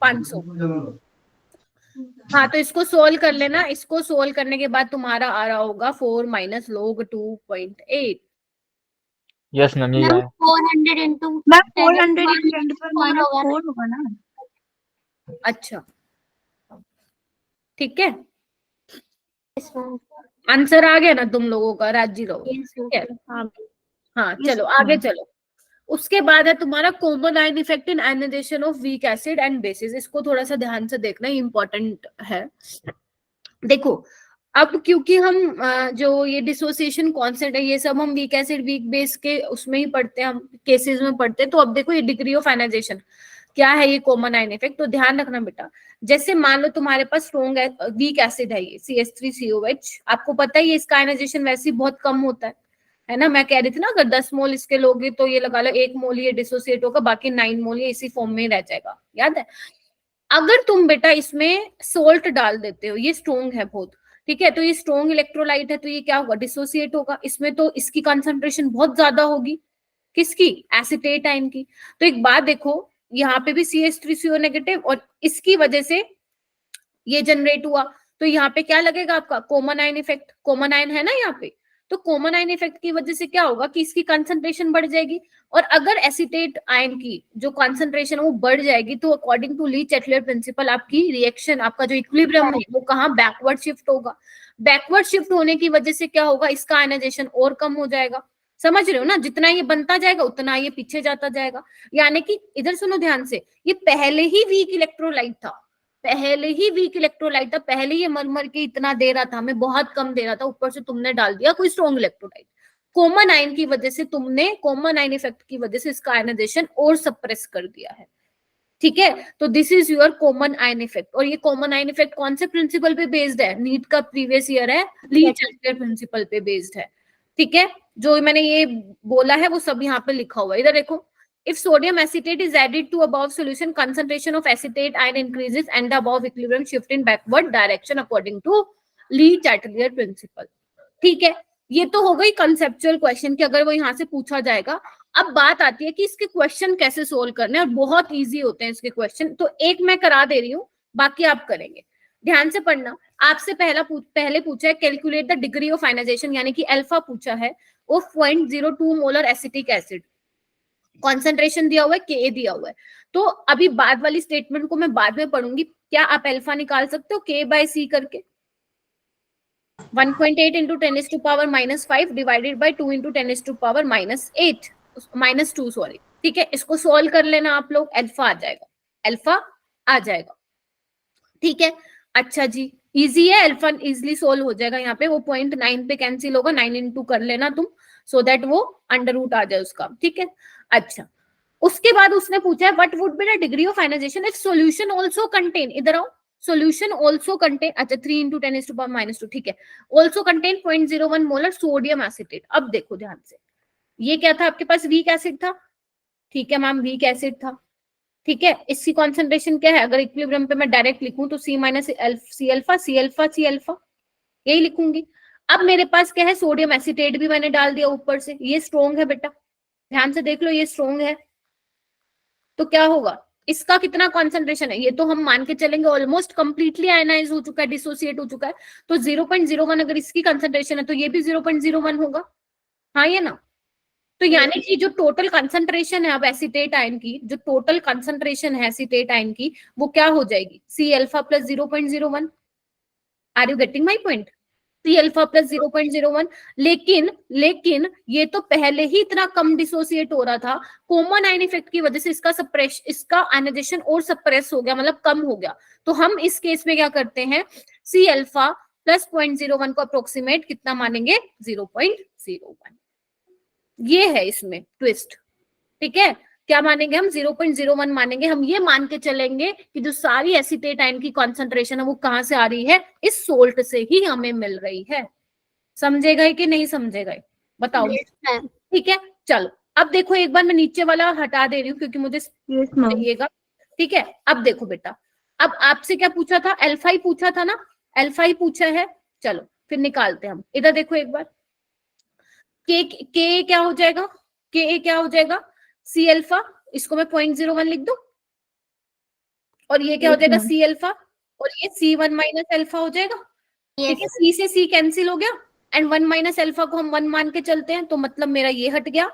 500। हाँ, तो इसको सोल्व कर लेना। इसको सोल्व करने के बाद तुम्हारा आ रहा होगा 4 - log 2.8। यस मैम यही मैम आया। 400 इंटू मैम 10 400 इंटू 10 पर माइनस होगा ना? 4 होगा ना। अच्छा ठीक है, Yes, ma'am. आंसर आ गया ना तुम लोगों का, राजी रहो। Yes, ठीक है, ma'am. हाँ Yes, चलो आगे ma'am. चलो। उसके बाद है तुम्हारा common ion effect in ionization of weak acid and bases. इसको थोड़ा सा ध्यान से देखना, इंपॉर्टेंट है। देखो अब क्योंकि हम जो ये डिसोसिएशन कॉन्सेप्ट है ये सब हम वीक एसिड वीक बेस के उसमें ही पढ़ते हैं, हम केसेस में पढ़ते हैं। तो अब देखो ये डिग्री ऑफ आयनाइजेशन क्या है, ये कॉमन आयन इफेक्ट। तो ध्यान रखना बेटा, जैसे मान लो तुम्हारे पास स्ट्रॉन्ग वीक एसिड है ये CH3COH, आपको पता है ये इसका आयनाइजेशन वैसे ही बहुत कम होता है ना। मैं कह रही थी ना अगर 10 मोल इसके लोगे तो ये लगा लो 1 मोल ये डिसोसिएट होगा, बाकी 9 मोल ये इसी फॉर्म में रह जाएगा, याद है। अगर तुम बेटा इसमें सोल्ट डाल देते हो, ये स्ट्रॉन्ग है बहुत, ठीक है, तो ये स्ट्रॉन्ग इलेक्ट्रोलाइट है, तो ये क्या होगा, डिसोसिएट होगा। इसमें तो इसकी कंसंट्रेशन बहुत ज्यादा होगी, किसकी, एसीटेट आयन की। तो एक बात देखो, यहाँ पे भी CH3CO नेगेटिव और इसकी वजह से ये जनरेट हुआ, तो यहाँ पे क्या लगेगा आपका, common ion effect. Common ion है ना यहाँ पे, तो कॉमन आयन इफेक्ट की वजह से क्या होगा कि इसकी कंसंट्रेशन बढ़ जाएगी। और अगर एसीटेट आयन की जो कंसंट्रेशन वो बढ़ जाएगी, तो according to Le Chatelier principle आपकी रिएक्शन, आपका जो इक्विलिब्रियम है वो कहाँ, बैकवर्ड शिफ्ट होगा। बैकवर्ड शिफ्ट होने की वजह से क्या होगा, इसका आयनाइजेशन और कम हो जाएगा। समझ रहे हो ना, जितना ये बनता जाएगा उतना ये पीछे जाता जाएगा। यानी कि इधर सुनो ध्यान से, ये पहले ही वीक इलेक्ट्रोलाइट था, पहले ही वीक इलेक्ट्रोलाइट था, पहले ये मर के इतना दे रहा था, हमें बहुत कम दे रहा था, ऊपर से तुमने डाल दिया कोई स्ट्रॉन्ग इलेक्ट्रोलाइट। कॉमन आयन की वजह से तुमने, कॉमन आयन इफेक्ट की वजह से इसका आयनाइजेशन और सप्रेस कर दिया है, ठीक है। तो this is your common ion effect. और ये कॉमन आयन इफेक्ट कौन से प्रिंसिपल पे बेस्ड है, नीट का प्रीवियस ईयर है, ली चैटलर प्रिंसिपल पे बेस्ड है, ठीक है। जो मैंने ये बोला है वो सब यहाँ पे लिखा हुआ है, इधर देखो। If sodium acetate is added to above solution, concentration of acetate ion increases and the above equilibrium shift in backward direction according to Lee Chatelier principle. ठीक है, ये तो हो गई कंसेप्चुअल क्वेश्चन कि अगर वो यहाँ से पूछा जाएगा। अब बात आती है कि इसके क्वेश्चन कैसे सोल्व करने, और बहुत इजी होते हैं इसके क्वेश्चन। तो एक मैं करा दे रही हूँ, बाकी आप करेंगे, ध्यान से पढ़ना। आपसे पहले पूछा है calculate the degree of ionization, यानी कि अल्फा पूछा है of 0.02 molar acetic acid, concentration दिया हुआ है, Ka दिया हुआ है। तो अभी बाद वाली स्टेटमेंट को मैं बाद में पढ़ूंगी। क्या आप अल्फा निकाल सकते हो K/C करके, 1.8 into 10⁻⁻5 divided by 2 into 10⁻⁻8 -2 sorry, ठीक है। इसको सॉल्व कर लेना आप लोग, अल्फा आ जाएगा, अल्फा आ जाएगा, ठीक है। अच्छा जी, इजी है, अल्फा इजिली सोल्व हो जाएगा। यहाँ पे वो 0.9 पे कैंसिल होगा, 9 इंटू कर लेना तुम, सो दैट वो अंडर रूट आ जाए उसका, ठीक है। अच्छा, उसके बाद उसने पूछा है what would be the degree of ionization if solution also contain, इधर आओ, सॉल्यूशन आल्सो कंटेन, अच्छा 3 इंटू 10⁻⁻2, ठीक है, also contain 0.01 molar sodium acetate. अब देखो ध्यान से, ये क्या था आपके पास, वीक एसिड था, ठीक है मैम, वीक एसिड था, ठीक है। इसकी कॉन्सेंट्रेशन क्या है, अगर इक्विलिब्रियम पे मैं डायरेक्ट लिखूं तो C - C alpha C alpha C alpha, यही लिखूंगी। अब मेरे पास क्या है, सोडियम एसिटेट भी मैंने डाल दिया ऊपर से, ये स्ट्रॉन्ग है बेटा, ध्यान से देख लो, ये स्ट्रॉन्ग है। तो क्या होगा, इसका कितना कॉन्सेंट्रेशन है, ये तो हम मान के चलेंगे ऑलमोस्ट कंप्लीटली आयनाइज हो चुका है, डिसोसिएट हो चुका है। तो 0.01 अगर इसकी कंसेंट्रेशन है तो ये भी 0.01 होगा, हाँ ये ना। तो यानी कि जो टोटल कंसंट्रेशन है अब एसिटेट आयन की, जो टोटल कंसंट्रेशन है एसिटेट आयन की, वो क्या हो जाएगी, C alpha plus 0.01। Are you getting my point, C alpha plus 0.01। लेकिन ये तो पहले ही इतना कम डिसोसिएट हो रहा था, कॉमन आयन इफेक्ट की वजह से इसका आयनाइजेशन और सप्रेस हो गया, मतलब कम हो गया। तो हम इस केस में क्या करते हैं, C अल्फा प्लस 0.01 को अप्रोक्सीमेट कितना मानेंगे, 0.01। ये है इसमें ट्विस्ट, ठीक है। क्या मानेंगे हम, 0.01 मानेंगे। हम ये मान के चलेंगे कि जो सारी एसिटेट आयन की कॉन्सेंट्रेशन है वो कहां से आ रही है, इस सोल्ट से ही हमें मिल रही है। समझेगा कि नहीं समझेगा, बताओ, ठीक है। चलो अब देखो, एक बार मैं नीचे वाला हटा दे रही हूँ क्योंकि मुझे चाहिएगा, ठीक है। अब देखो बेटा, अब आपसे क्या पूछा था, अल्फा ही पूछा था ना, अल्फा ही पूछा है। चलो फिर निकालते हैं हम, इधर देखो एक बार, के क्या हो जाएगा, के क्या हो जाएगा, C अल्फा, इसको मैं 0.01 लिख दूं, और ये क्या हो जाएगा, C अल्फा, और ये C1 माइनस अल्फा हो जाएगा, ठीक है। C से C कैंसिल हो गया, एंड 1 माइनस अल्फा को हम 1 मान के चलते हैं, तो मतलब मेरा ये हट गया,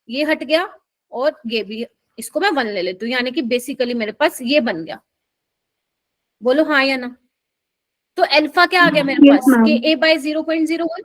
ये हट गया और ये भी, इसको मैं 1 ले लेती हूँ, यानी कि बेसिकली मेरे पास ये बन गया। बोलो हाँ या ना। तो अल्फा क्या आ गया मेरे पास, के ए बाय 0.01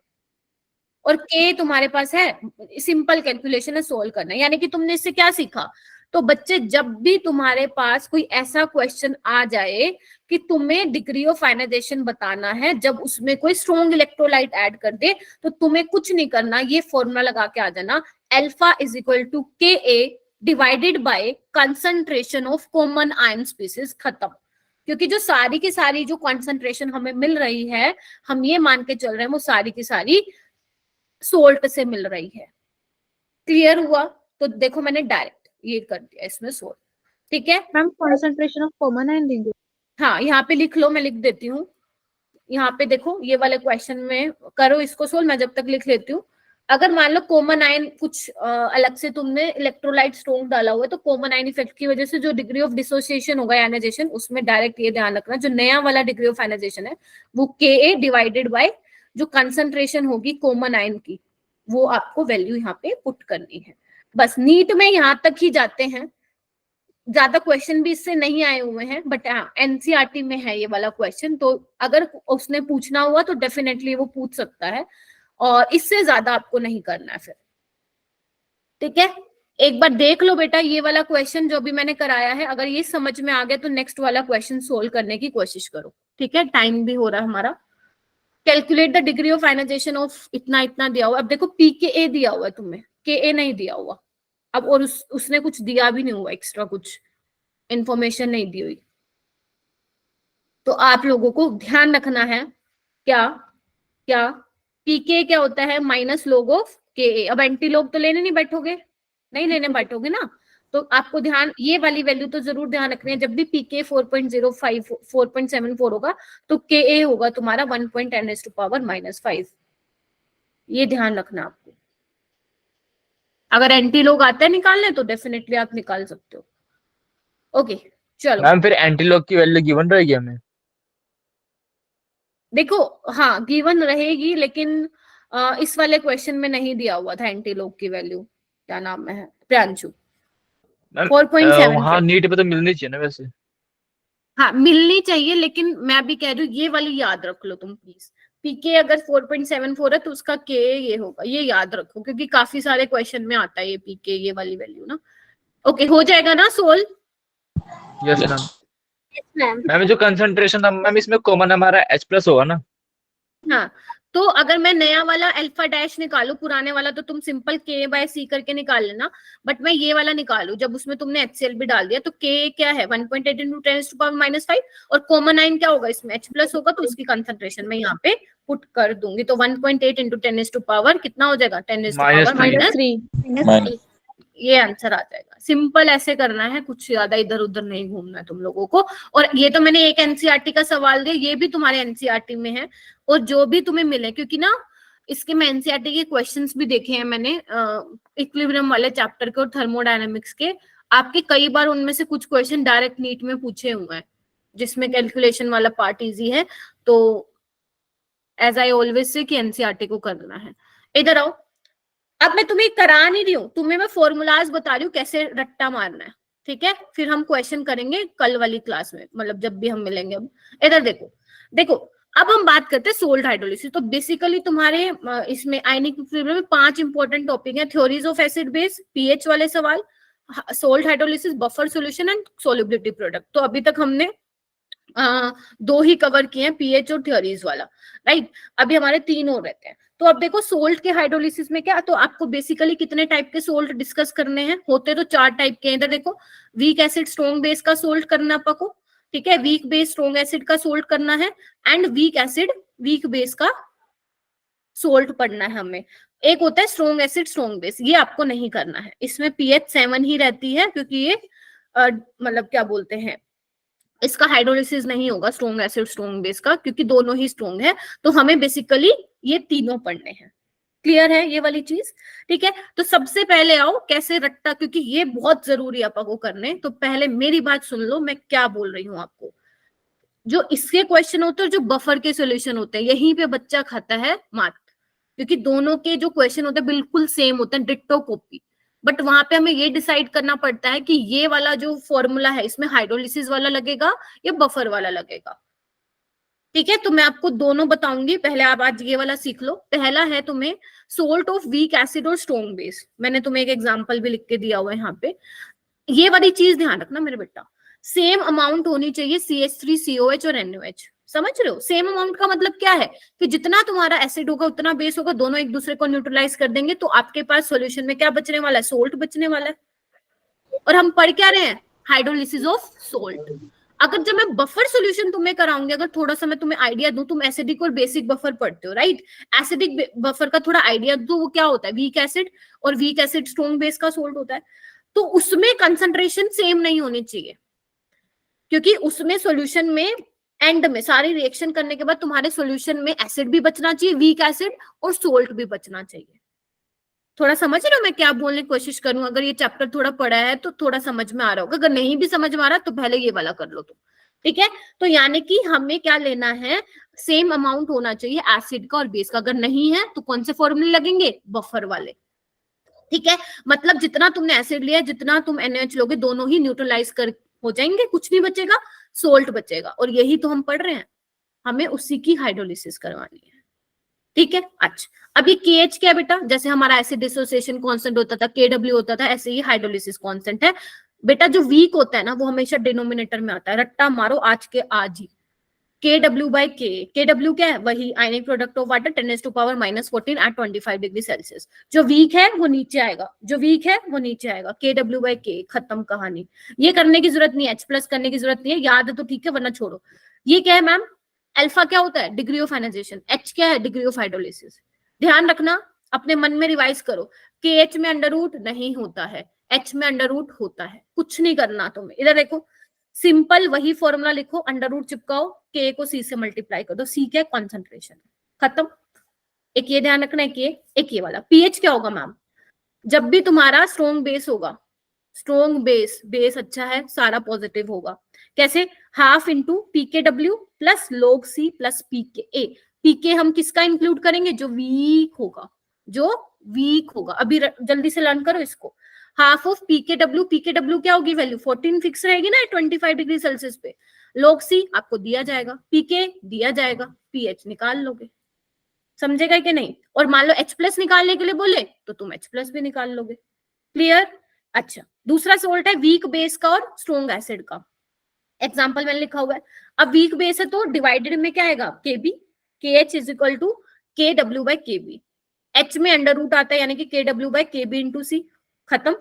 और के तुम्हारे पास है, सिंपल कैलकुलेशन है, सोल्व करना है। यानी कि तुमने इससे क्या सीखा, तो बच्चे जब भी तुम्हारे पास कोई ऐसा क्वेश्चन आ जाए कि तुम्हें डिग्री ऑफ आयनाइजेशन बताना है, जब उसमें कोई स्ट्रॉन्ग इलेक्ट्रोलाइट ऐड कर दे, तो तुम्हें कुछ नहीं करना, ये फॉर्मूला लगा के आ जाना, alpha is equal to K A divided by concentration of common ion species, खत्म। क्योंकि जो सारी की सारी जो कॉन्सेंट्रेशन हमें मिल रही है, हम ये मान के चल रहे हैं वो सारी की सारी सोल्ट से मिल रही है। क्लियर हुआ? तो देखो मैंने डायरेक्ट ये कर दिया इसमें सोल्ट, ठीक है ma'am. Concentration of common ion देंगे। हाँ, यहाँ पे लिख लो, मैं लिख देती हूँ। यहाँ पे देखो ये वाले क्वेश्चन में करो इसको सोल्व, मैं जब तक लिख लेती हूँ। अगर मान लो कॉमन आयन कुछ अलग से तुमने इलेक्ट्रोलाइट स्ट्रॉन्ग डाला हुआ है, तो कॉमन आयन इफेक्ट की वजह से जो डिग्री ऑफ डिसोसिएशन होगा आयनाइजेशन, उसमें डायरेक्ट ये ध्यान रखना, जो नया वाला डिग्री ऑफ आयनाइजेशन है वो के ए डिवाइडेड बाय जो कंसंट्रेशन होगी कॉमन आयन की, वो आपको वैल्यू यहाँ पे पुट करनी है। बस नीट में यहाँ तक ही जाते हैं, ज्यादा क्वेश्चन भी इससे नहीं आए हुए हैं, बट एनसीईआरटी में है ये वाला क्वेश्चन, तो अगर उसने पूछना हुआ तो डेफिनेटली वो पूछ सकता है, और इससे ज्यादा आपको नहीं करना है फिर, ठीक है। एक बार देख लो बेटा ये वाला क्वेश्चन जो भी मैंने कराया है, अगर ये समझ में आ गया तो नेक्स्ट वाला क्वेश्चन सोल्व करने की कोशिश करो, ठीक है। टाइम भी हो रहा है हमारा। Calculate the degree of ionization of इतना इतना दिया हुआ, अब देखो पीकेए दिया हुआ है तुम्हें, के नहीं दिया हुआ अब, और उसने कुछ दिया भी नहीं हुआ, एक्स्ट्रा कुछ इंफॉर्मेशन नहीं दी हुई। तो आप लोगों को ध्यान रखना है क्या क्या, पीके क्या होता है, माइनस लोग ऑफ के। अब एंटी लोग तो लेने नहीं बैठोगे, नहीं लेने बैठोगे ना, तो आपको ध्यान, ये वाली वैल्यू तो जरूर ध्यान रखनी है। जब भी पीके 4.05 4.74 होगा तो के होगा तुम्हारा 1.10⁻⁻5, ये ध्यान रखना आपको। अगर एंटी लोग आते हैं निकालने तो डेफिनेटली आप निकाल सकते हो। ओके चलो मैम फिर एंटी लॉग की वैल्यू गिवन रहेगी हमें? देखो हाँ गिवन रहेगी, लेकिन इस वाले क्वेश्चन में नहीं दिया हुआ था एंटी लोग की वैल्यू। क्या नाम है प्रियांशु? 4.7 हाँ नीट पे तो मिलनी चाहिए ना वैसे। हाँ मिलनी चाहिए, लेकिन मैं भी कह रही हूँ ये वाली याद रख लो तुम प्लीज। पीके अगर 4.74 है तो उसका के ये होगा, ये याद रखो, क्योंकि काफी सारे क्वेश्चन में आता है ये पीके ये वाली वैल्यू ना। ओके हो जाएगा ना solve? Yes ma'am. Yes ma'am. Ma'am जो कंसंट्रेशन था मैम, इसमें कॉमन हमारा H+ होगा ना? हाँ, तो अगर मैं नया वाला अल्फा डैश निकालू, पुराने वाला तो तुम सिंपल के बाय सी करके निकाल लेना, बट मैं ये वाला निकालू जब उसमें तुमने HCl भी डाल दिया, तो के क्या है 1.8 × 10⁻⁻5, और कॉमन आयन क्या होगा इसमें H+ होगा, तो उसकी कंसंट्रेशन मैं यहाँ पे पुट कर दूंगी। तो 1.8 × 10⁻⁻, कितना हो जाएगा 10⁻⁻3, ये आंसर आ जाएगा। सिंपल ऐसे करना है, कुछ ज्यादा इधर उधर नहीं घूमना है तुम लोगों को। और ये तो मैंने एक एनसीईआरटी का सवाल दिया, ये भी तुम्हारे एनसीईआरटी में है, और जो भी तुम्हें मिले, क्योंकि ना इसके में एनसीईआरटी के क्वेश्चंस भी देखे हैं मैंने, इक्विलिब्रियम वाले चैप्टर के और थर्मोडायनेमिक्स के। आपके कई बार उनमें से कुछ क्वेश्चन डायरेक्ट नीट में पूछे हुए हैं, जिसमें कैलकुलेशन वाला पार्ट इजी है। तो एज आई ऑलवेज से कि एनसीईआरटी को करना है। इधर आओ, अब मैं तुम्हें करा नहीं रही हूँ, तुम्हें मैं फॉर्मूलाज बता रही हूँ कैसे रट्टा मारना है, ठीक है। फिर हम क्वेश्चन करेंगे कल वाली क्लास में, मतलब जब भी हम मिलेंगे। अब इधर देखो, देखो अब हम बात करते हैं सोल्ट हाइड्रोलिसिस। तो बेसिकली तुम्हारे इसमें आयनिक इक्विलिब्रियम में 5 इंपॉर्टेंट टॉपिक हैं। Theories of acid base, pH वाले सवाल, salt hydrolysis, buffer solution and solubility product. तो अभी तक हमने 2 ही कवर किए हैं, पीएच और थ्योरीज वाला, राइट। अभी हमारे 3 और रहते हैं। तो अब देखो सोल्ट के हाइड्रोलिसिस में क्या, तो आपको बेसिकली कितने टाइप के सोल्ट डिस्कस करने हैं, होते तो 4 टाइप के। इधर देखो, वीक एसिड स्ट्रॉन्ग बेस का सोल्ट करना आपको, ठीक है, वीक बेस स्ट्रॉन्ग एसिड का सोल्ट करना है, and weak acid weak base का सोल्ट पढ़ना है हमें। एक होता है स्ट्रॉन्ग एसिड स्ट्रॉन्ग बेस, ये आपको नहीं करना है, इसमें पीएच 7 ही रहती है, क्योंकि ये मतलब क्या बोलते हैं, इसका हाइड्रोलिसिस नहीं होगा स्ट्रॉन्ग एसिड स्ट्रॉन्ग बेस का, क्योंकि दोनों ही स्ट्रॉन्ग है। तो हमें बेसिकली ये तीनों पढ़ने हैं। क्लियर है ये वाली चीज? ठीक है, तो सबसे पहले आओ कैसे रट्टा, क्योंकि ये बहुत जरूरी है आपको करने। तो पहले मेरी बात सुन लो, मैं क्या बोल रही हूँ आपको। जो इसके क्वेश्चन होते हैं, जो बफर के सॉल्यूशन होते हैं, यहीं पे बच्चा खाता है मात, क्योंकि दोनों के जो क्वेश्चन होते हैं बिल्कुल सेम होते हैं, डिट्टो कॉपी। बट वहां पे हमें ये डिसाइड करना पड़ता है कि ये वाला जो फॉर्मूला है इसमें हाइड्रोलिसिस वाला लगेगा या बफर वाला लगेगा। ठीक है, तो मैं आपको दोनों बताऊंगी, पहले आप आज ये वाला सीख लो। पहला है तुम्हें सोल्ट ऑफ वीक एसिड और स्ट्रॉन्ग बेस, मैंने तुम्हें एक एग्जांपल भी लिख के दिया हुआ है यहाँ पे। ये वाली चीज ध्यान रखना मेरे बेटा, सेम अमाउंट होनी चाहिए CH3COH और NOH, समझ रहे हो? सेम अमाउंट का मतलब क्या है कि जितना तुम्हारा एसिड होगा उतना बेस होगा, दोनों एक दूसरे को न्यूट्रलाइज कर देंगे, तो आपके पास सॉल्यूशन में क्या बचने वाला है? सोल्ट बचने वाला है। और हम पढ़ क्या रहे हैं? Hydrolysis of salt. अगर जब मैं बफर सॉल्यूशन तुम्हें कराऊंगी, अगर थोड़ा सा मैं तुम्हें आइडिया दूं, तुम एसिडिक और बेसिक बफर पढ़ते हो राइट, एसिडिक बफर का थोड़ा आइडिया दूं, वो क्या होता है? वीक एसिड, और वीक एसिड स्ट्रॉन्ग बेस का सोल्ट होता है। तो उसमें कंसंट्रेशन सेम नहीं होनी चाहिए, क्योंकि उसमें सॉल्यूशन में एंड में सारी रिएक्शन करने के बाद तुम्हारे सॉल्यूशन में एसिड भी बचना चाहिए, वीक एसिड, और सोल्ट भी बचना चाहिए। थोड़ा समझ रहे हो मैं क्या बोलने की कोशिश करूं? अगर ये चैप्टर थोड़ा पढ़ा है तो थोड़ा समझ में आ रहा होगा, अगर नहीं भी समझ में आ रहा तो पहले ये वाला कर लो तुम। ठीक है, तो यानी कि हमें क्या लेना है? सेम अमाउंट होना चाहिए एसिड का और बेस का। अगर नहीं है तो कौन से फॉर्मूले लगेंगे? बफर वाले। ठीक है, मतलब जितना तुमने एसिड लिया, जितना तुम NaOH लोगे, दोनों ही न्यूट्रलाइज कर हो जाएंगे, कुछ नहीं बचेगा, सोल्ट बचेगा। और यही तो हम पढ़ रहे हैं, हमें उसी की हाइड्रोलिसिस करवानी है। ठीक है, अच्छा अब ये KH क्या है बेटा? जैसे हमारा एसिड डिसोसिएशन कांस्टेंट होता था, KW होता था, ऐसे ही हाइड्रोलिसिस कांस्टेंट है बेटा। जो वीक होता है ना वो हमेशा डिनोमिनेटर में आता है, रट्टा मारो आज के आज ही। KW/K, KW क्या है? वही ionic product of water 10⁻⁻14 at 25 degree Celsius. जो वीक है वो नीचे आएगा, जो वीक है वो नीचे आएगा, KW/K, खत्म कहानी। ये करने की जरूरत नहीं है, H+ करने की जरूरत नहीं है, याद है तो ठीक है, वरना छोड़ो। ये क्या है मैम? अल्फा क्या होता है? Degree of ionization. H क्या है? Degree of hydrolysis. ध्यान रखना, अपने मन में रिवाइज करो। KH में अंडर रूट नहीं होता है, H में अंडर रूट होता है। कुछ नहीं करना तुम्हें, इधर देखो, सिंपल वही फॉर्मूला लिखो, अंडर रूट चिपकाओ, K को C से मल्टीप्लाई कर दो। C क्या? कॉन्सेंट्रेशन, खत्म। एक ये ध्यान रखना है, एक ये वाला। pH क्या होगा मैम? जब भी तुम्हारा स्ट्रॉन्ग बेस होगा, स्ट्रॉन्ग बेस अच्छा है, सारा पॉजिटिव होगा। कैसे? Half into PKW plus log C plus PKA। PK हम किसका इंक्लूड करेंगे? जो वीक होगा, जो वीक होगा। अभी जल्दी से लर्न करो इसको। हाफ ऑफ PKW, PKW क्या होगी वैल्यू? 14 फिक्स रहेगी ना 25 डिग्री सेल्सियस पे। log C आपको दिया जाएगा, PK दिया जाएगा, pH निकाल लोगे। समझेगा कि नहीं? और मान लो H+ निकालने के लिए बोले तो तुम H+ भी निकाल लोगे। क्लियर? अच्छा, दूसरा सोल्ट है वीक बेस का और स्ट्रॉन्ग एसिड का। एग्जाम्पल मैंने लिखा हुआ है। अब वीक बेस है तो डिवाइडेड में क्या आएगा? KB, KH is equal to KW/KB। H में अंडर रूट आता है, यानी कि KW/KB इंटू C, खत्म।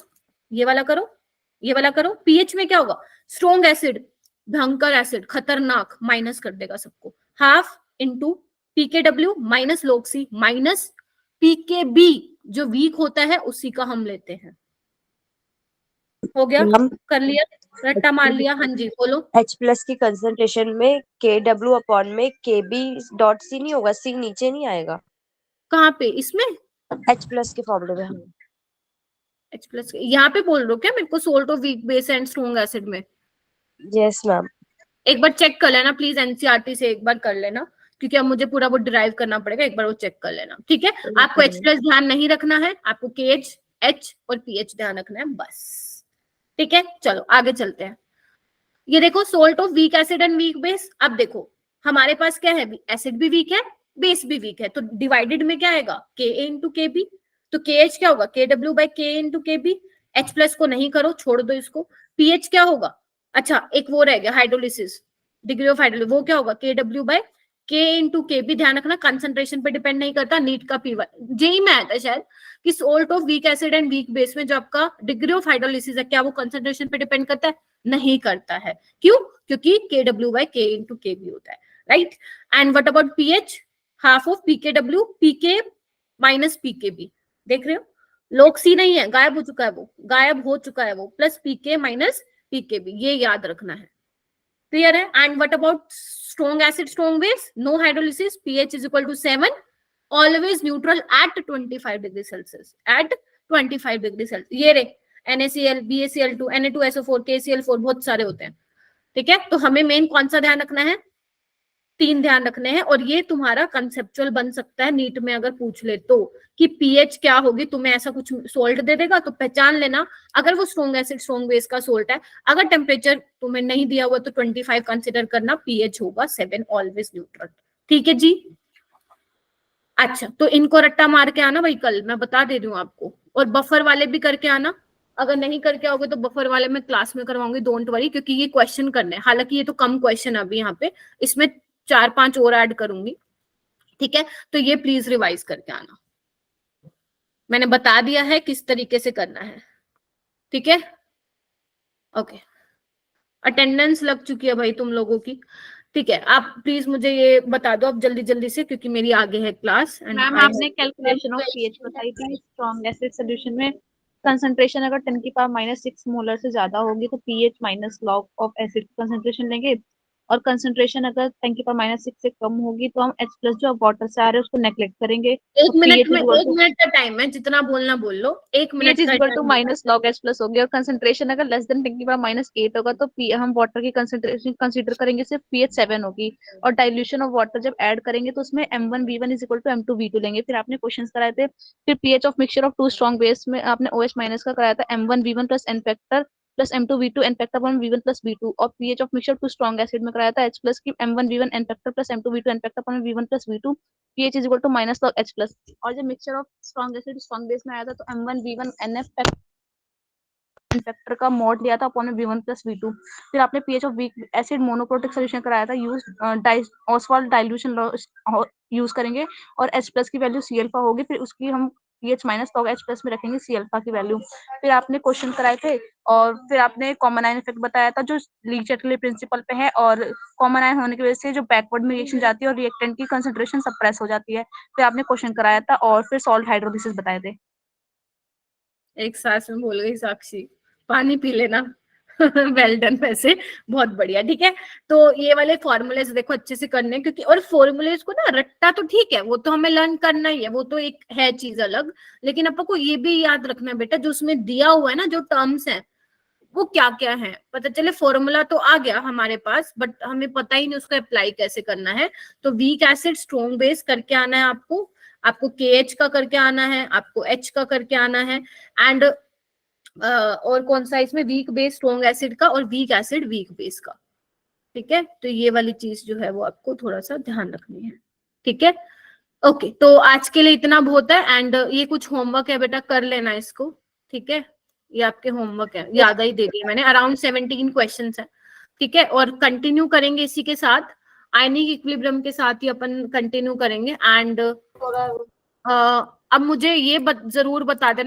ये वाला करो, ये वाला करो। pH में क्या होगा? स्ट्रॉन्ग एसिड, भयंकर एसिड, खतरनाक, माइनस कर देगा सबको। Half into PKW minus log C minus PKB, जो वीक होता है उसी का हम लेते हैं। हो गया? कर लिया? रट्टा मार लिया? हाँ जी बोलो। H+ की कंसंट्रेशन में KW अपॉन में KB.C नहीं होगा? C नीचे नहीं आएगा? कहाँ पे? इसमें H+ के फॉर्मूले में। H+ यहाँ पे बोल रहे हो क्या मेरे को? Salt of weak base and strong acid में? Yes ma'am. एक बार चेक कर लेना प्लीज, NCERT से एक बार कर लेना, क्योंकि अब मुझे पूरा वो डिराइव करना पड़ेगा। एक बार वो चेक कर लेना, ठीक है? आपको H+ ध्यान नहीं रखना है, आपको KH, H और pH ध्यान रखना है बस। ठीक है, चलो आगे चलते हैं। ये देखो, salt of weak acid and weak base. अब देखो हमारे पास क्या है? एसिड भी वीक है, बेस भी वीक है, तो डिवाइडेड में क्या आएगा? Ka into KB। तो KH क्या होगा? KW/K into KB। H+ को नहीं करो, छोड़ दो इसको। pH क्या होगा? अच्छा एक वो रह गया हाइड्रोलिसिस, डिग्री ऑफ हाइड्रोलिसिस, वो क्या होगा? KW/K into KB। ध्यान रखना कंसंट्रेशन पे डिपेंड नहीं करता। नीट का पीवा जेई में आया था शायद कि salt of weak acid and weak base में जो आपका डिग्री ऑफ हाइड्रोलिसिस है, क्या वो कंसंट्रेशन पे डिपेंड करता है? नहीं करता है। क्यों? क्योंकि KW/K इंटू KB होता है, right? And what about pH? Half of PKW, PK minus PKB। देख रहे हो? log C नहीं है, गायब हो चुका है, वो गायब हो चुका है वो, प्लस PK माइनस PKB, ये याद रखना है। क्लियर है? And what about strong acid strong base? No hydrolysis, pH is equal to 7, always neutral at 25 degree Celsius, at 25 degree Celsius. ये रे NaCl, BaCl2, Na2SO4, KCl4 बहुत सारे होते हैं। ठीक है, तो हमें मेन कौन सा ध्यान रखना है? 3 ध्यान रखने हैं, और ये तुम्हारा कंसेप्चुअल बन सकता है नीट में अगर पूछ ले तो, कि पीएच क्या होगी। तुम्हें ऐसा कुछ सोल्ट दे देगा तो पहचान लेना, अगर वो स्ट्रॉन्ग एसिड स्ट्रॉन्ग बेस का सोल्ट है। अगर टेम्परेचर तुम्हें नहीं दिया हुआ तो 25 कंसिडर करना, पीएच होगा 7, ऑलवेज न्यूट्रल। ठीक है जी। अच्छा, तो इनको रट्टा मार के आना भाई, कल मैं बता दे रही हूँ आपको, और बफर वाले भी करके आना। अगर नहीं करके आओगे तो बफर वाले मैं क्लास में करवाऊंगी, डोंट वरी, क्योंकि ये क्वेश्चन करने हैं। हालांकि ये तो कम क्वेश्चन अभी यहाँ पे, इसमें 4-5 और ऐड करूंगी। ठीक है, तो ये प्लीज रिवाइज करके आना। मैंने बता दिया है किस तरीके से करना है। ठीक है, ओके। अटेंडेंस लग चुकी है भाई तुम लोगों की। ठीक है, आप प्लीज मुझे ये बता दो अब जल्दी जल्दी से, क्योंकि मेरी आगे है क्लास। मैम आपने कैलकुलेशन ऑफ पीएच बताई थी स्ट्रॉन्ग एसिड सोल्यूशन में। कंसंट्रेशन अगर 10⁻6 मोलर से ज्यादा होगी तो pH minus log of acid concentration लेंगे, और कंसंट्रेशन अगर 10⁻6 से कम होगी तो हम H प्लस जो वाटर से आ रहे हैं उसको नेग्लेक्ट करेंगे। एक मिनट का टाइम है, जितना बोलना बोल लो। 1 minute pH is equal to minus log H plus होगी, और कंसंट्रेशन अगर लेस देन 10⁻8 होगा तो हम वाटर की कंसंट्रेशन कंसीडर करेंगे सिर्फ पीएच 7 होगी, और डाइल्यूशन ऑफ वाटर जब ऐड करेंगे तो उसमें M1V1 is equal to M2V2 लेंगे। फिर आपने क्वेश्चन कराए थे, फिर pH of mixture of 2 strong base में आपने OH माइनस का कराया था M1V1 plus N factor plus M2V2 N factor upon V1 plus V2, और pH of mixture 2 strong acid में कराया था H प्लस की M1V1 N factor plus M2V2 N factor upon V1 plus V2, pH is equal to minus log H plus. और जब mixture of strong acid strong base में आया था तो M1V1 NF फैक्टर का मॉड लिया था अपॉन V1 प्लस V2। फिर आपने pH of weak acid monoprotic solution कराया था, यूज ऑसवाल्ड डाइल्यूशन यूज करेंगे, और H प्लस की वैल्यू C अल्फा होगी, फिर उसकी हम pH minus log H plus में रखेंगे C अल्फा की वैल्यू। फिर आपने क्वेश्चन कराए थे, और फिर आपने कॉमन आयन इफेक्ट बताया था जो लीचेटली प्रिंसिपल पे है, और कॉमन आयन होने की वजह से जो बैकवर्ड में रिएक्शन जाती है और रिएक्टेंट की कंसंट्रेशन सप्रेस हो जाती है। फिर आपने क्वेश्चन कराया था, और फिर सॉल्ट हाइड्रोलिसिस बताए थे। एक सांस में बोल गई साक्षी, पानी पी लेना। वेल डन, वैसे बहुत बढ़िया। ठीक है, तो ये वाले फॉर्मूलेज देखो अच्छे से करने, क्योंकि और फॉर्मूलेज को ना रट्टा तो ठीक है, वो तो हमें लर्न करना ही है, वो तो एक है चीज अलग, लेकिन अपन को ये भी याद रखना बेटा जो उसमें दिया हुआ है ना, जो टर्म्स हैं वो क्या क्या है। पता चले फॉर्मूला तो आ गया हमारे पास, बट हमें पता ही नहीं उसको अप्लाई कैसे करना है। तो वीक एसिड स्ट्रॉन्ग बेस करके आना है आपको KH का करके आना है, आपको H का करके आना है, एंड और कौन सा इसमें वीक बेस स्ट्रॉन्ग एसिड का, और वीक एसिड वीक बेस का। ठीक है, तो ये वाली चीज जो है वो आपको थोड़ा सा ध्यान रखनी है। ठीक है, ओके, तो आज के लिए इतना बहुत है, एंड ये कुछ होमवर्क है बेटा, कर लेना इसको। ठीक है, ये आपके होमवर्क है, याद ही दे दिया मैंने, अराउंड 17 क्वेश्चन है। ठीक है, और कंटिन्यू करेंगे इसी के साथ, आयनिक इक्विलिब्रियम के साथ ही अपन कंटिन्यू करेंगे। एंड अब मुझे ये जरूर बता देना